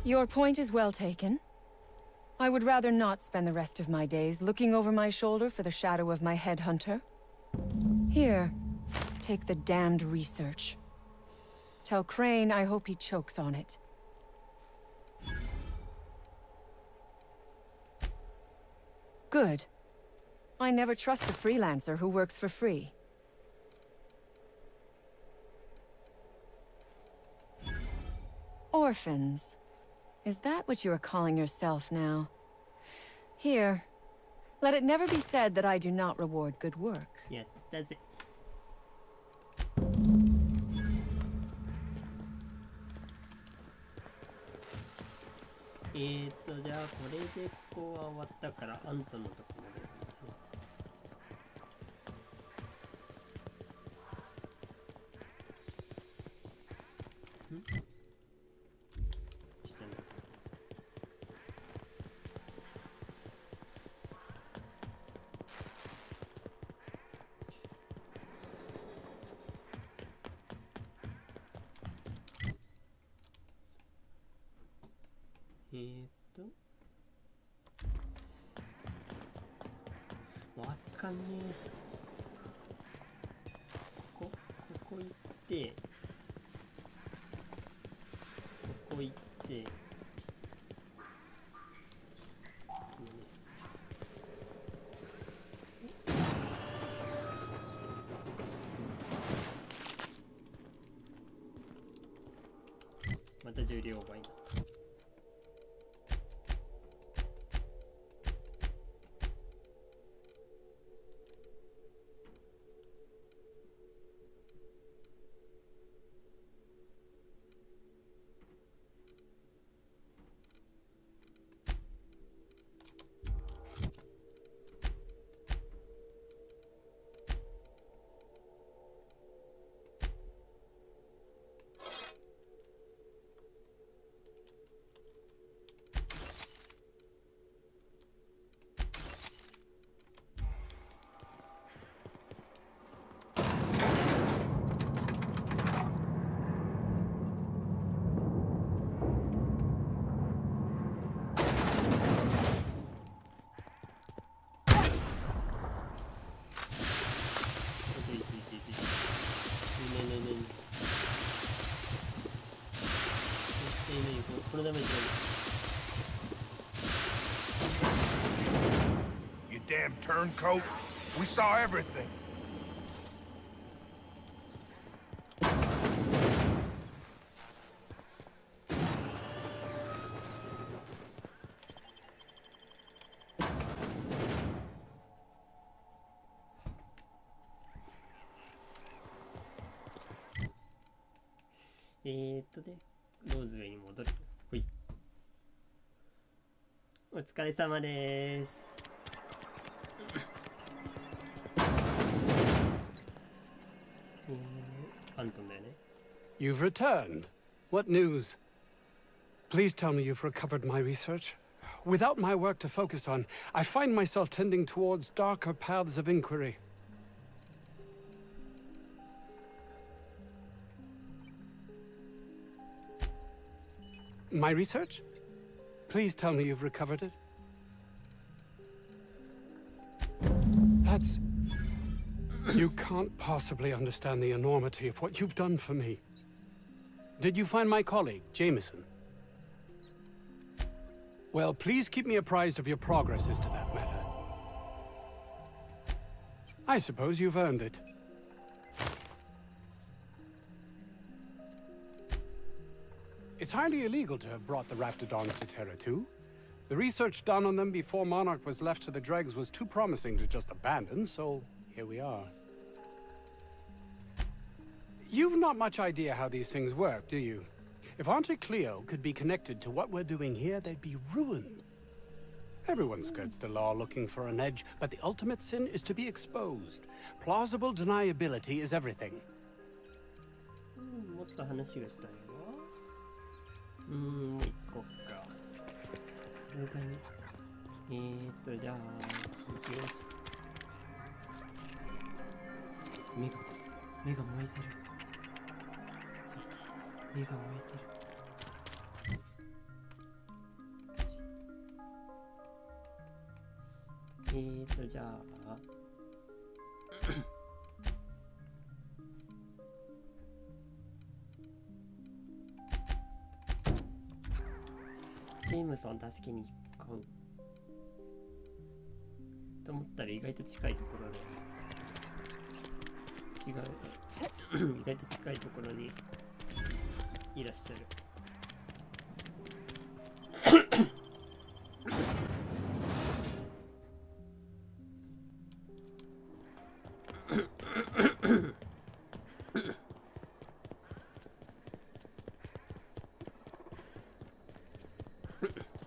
Your point is well taken. I would rather not spend the rest of my days looking over my shoulder for the shadow of my headhunter. Here, take the damned research. Tell Crane I hope he chokes on it. Good. I never trust a freelancer who works for free. Orphans. Is that what you are calling yourself now? Here. Let it never be said that I do not reward good work. Yeah, that's it.じゃあこれでここは終わったからアントのとこまで。わかんねえ。ここ行って、ここ行って、また重量倍だ。damn turncoat. We saw everything.で、ローズウェイに戻る。ほい。お疲れ様です。アントンだよね。You've returned. What news? Please tell me you've recovered my research. Without my work to focus on, I find myself tending towards darker paths of inquiry. My research? Please tell me you've recovered it. That's... You can't possibly understand the enormity of what you've done for me. Did you find my colleague, Jameson? Well, please keep me apprised of your progress as to that matter. I suppose you've earned it. It's highly illegal to have brought the Raptidons to Terra 2. The research done on them before Monarch was left to the dregs was too promising to just abandon, so here we are. You've not much idea how these things work, do you? If Auntie Cleo could be connected to what we're doing here, they'd be ruined. Everyone skirts the law looking for an edge, but the ultimate sin is to be exposed. Plausible deniability is everything. もっと話がしたいな。もう一個か。さすがに。じゃあ、起業し。目が燃えてる。そうか、目が燃えてる。じゃあ。ジェームソン助けに行こうと思ったら意外と近いところで違う意外と近いところにいらっしゃる。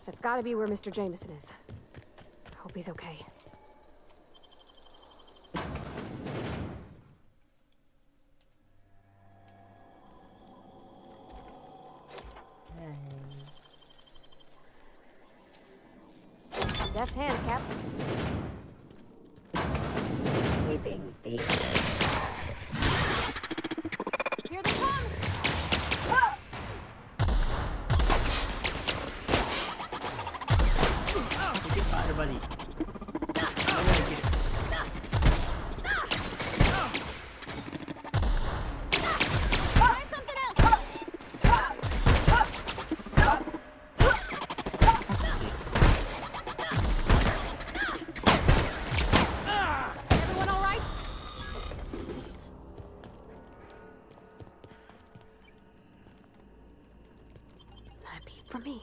That's gotta be where Mr. Jameson is. Hope he's okay. Deft hands, Cap. Sweeping the... Here they come! Buddy. Try something else. Everyone all right? Not a peep from me.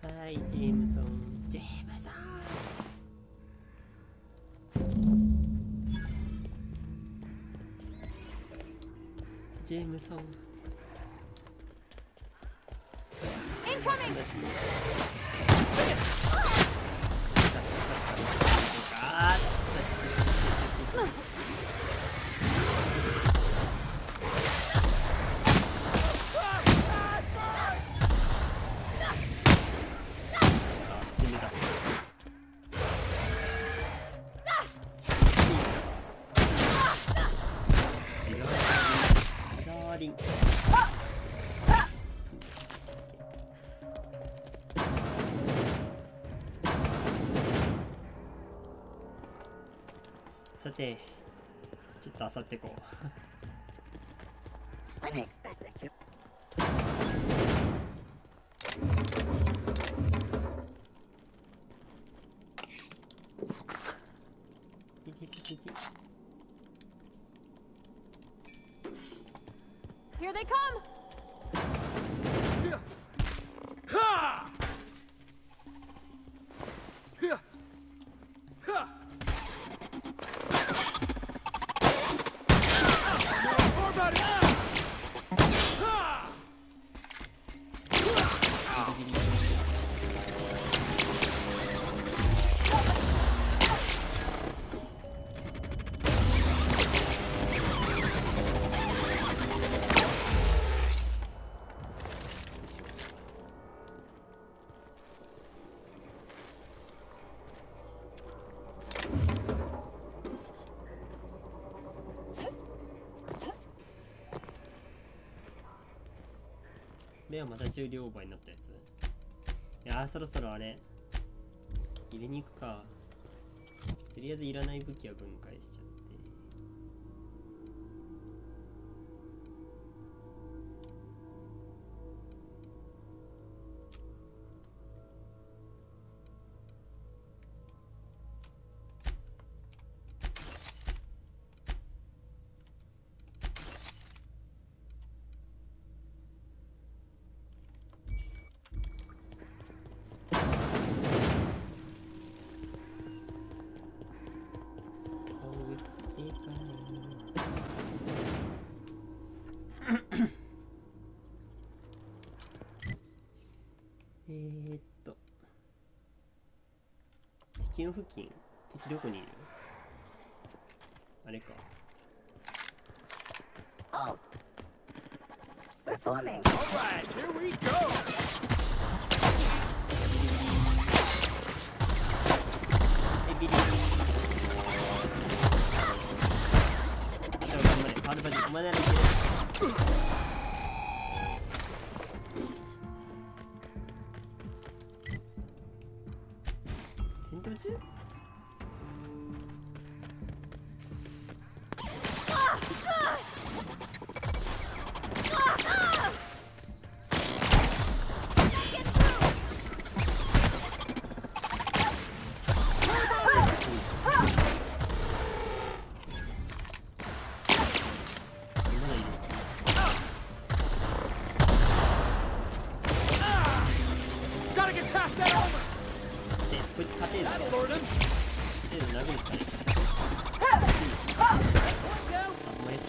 Hi, Jameson. Jameson. Jameson. Incoming. Reloading. さて、ちょっと漁ってこう。unexpected. ティティティティティ Here they come! Ha! Ha! Ha! More about it! Ha! ではまた重量オーバーになったやつ。いやー、そろそろあれ入れに行くか。とりあえずいらない武器は分解しちゃって。敵の付近、敵どこにいる？あれか。Oh. Performing. Alright, here we go! ビリビリ。あと頑張れ。パールバジお前ならいける。戦闘中？Gotta get past that armor! こいつ勝てるぞ。That'll lure them! 勝てる殴るしかない。お前し。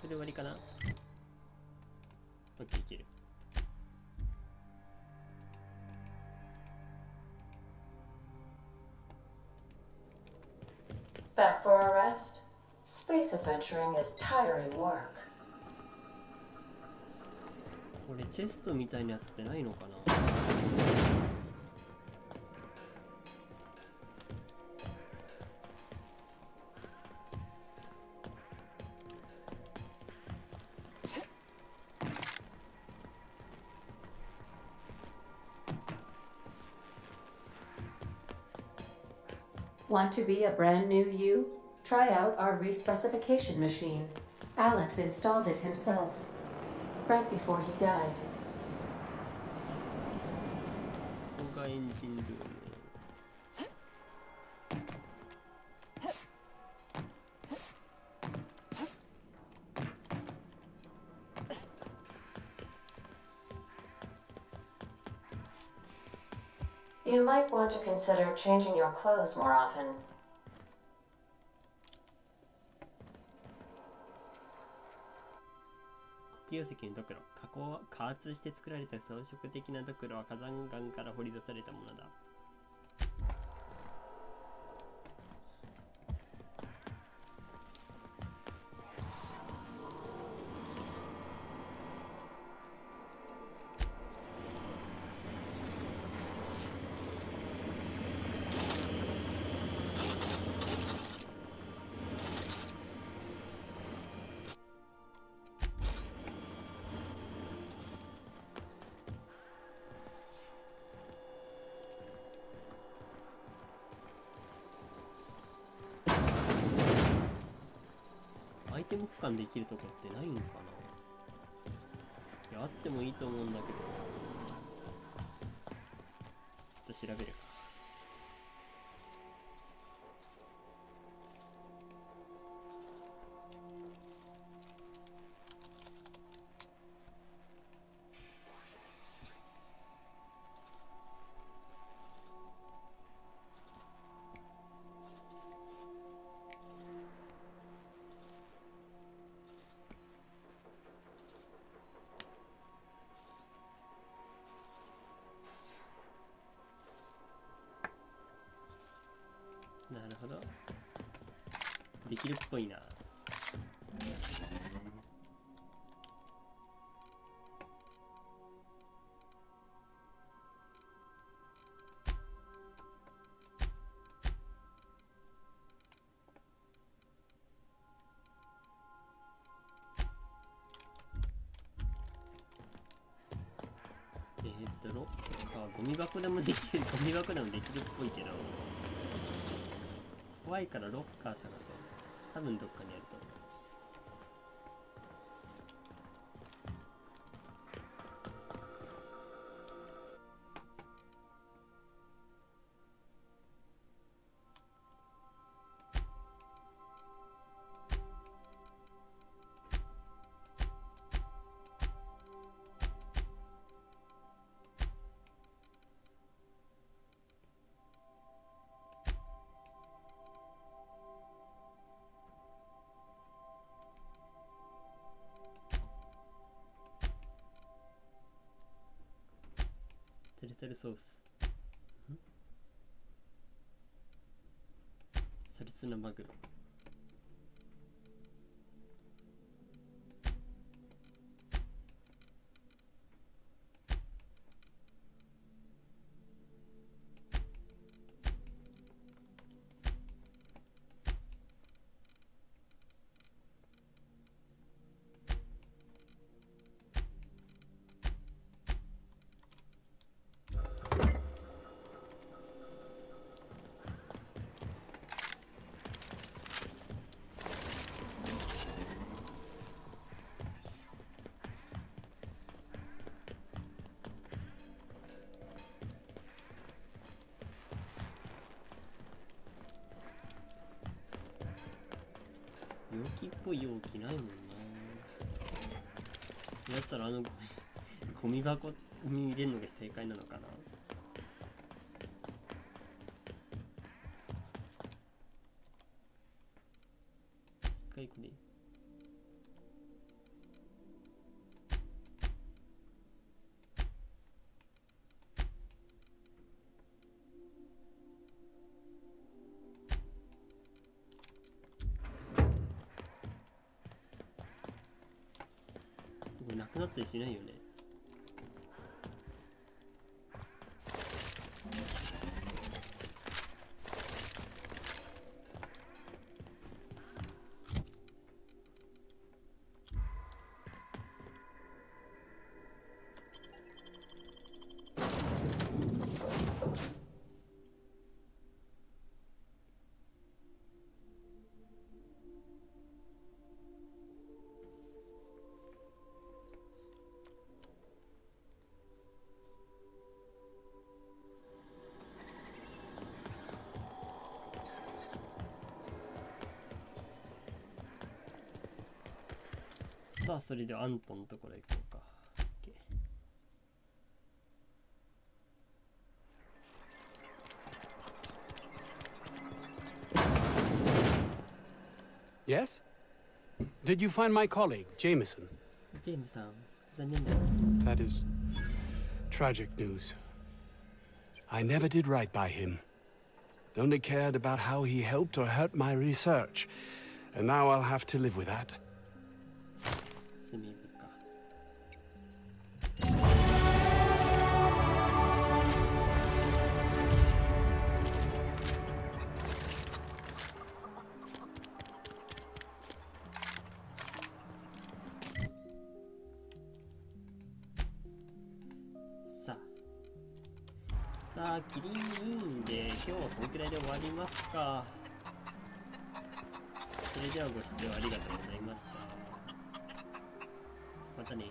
これで終わりかな。オッケーいける。Back for a rest? Space adventuring is tiring work. これチェストみたいなやつってないのかな。Want to be a brand new you? Try out our respecification machine. Alex installed it himself, right before he died. ここがエンジンルーム。You might want to consider changing your clothes more often. 黒曜石のドクロ。加圧して作られた装飾的なドクロは火山岩から掘り出されたものだ。アイテム保管できるとこってないんかな。いや、あってもいいと思うんだけど、ちょっと調べるか。なるほど。できるっぽいな。ロッカー、ゴミ箱でもできる、ゴミ箱でもできるっぽいけど、怖いからロッカー探そう。多分どっかにあると思う。タルタルソース、サルツナマグロ、容器っぽい容器ないもんな。だったらゴミ箱に入れるのが正解なのかな。一回これなくなったりしないよね。さあ、それではアントのところへ行こうか。Yes? Did you find my colleague, Jameson? ジェームさん、残念だ。That is tragic news. I never did right by him. Only cared about how he helped or hurt my research. And now I'll have to live with that. 罪深。さあ、キリンいいんで、今日はこのくらいで終わりますか。それではご視聴ありがとうございました。またね。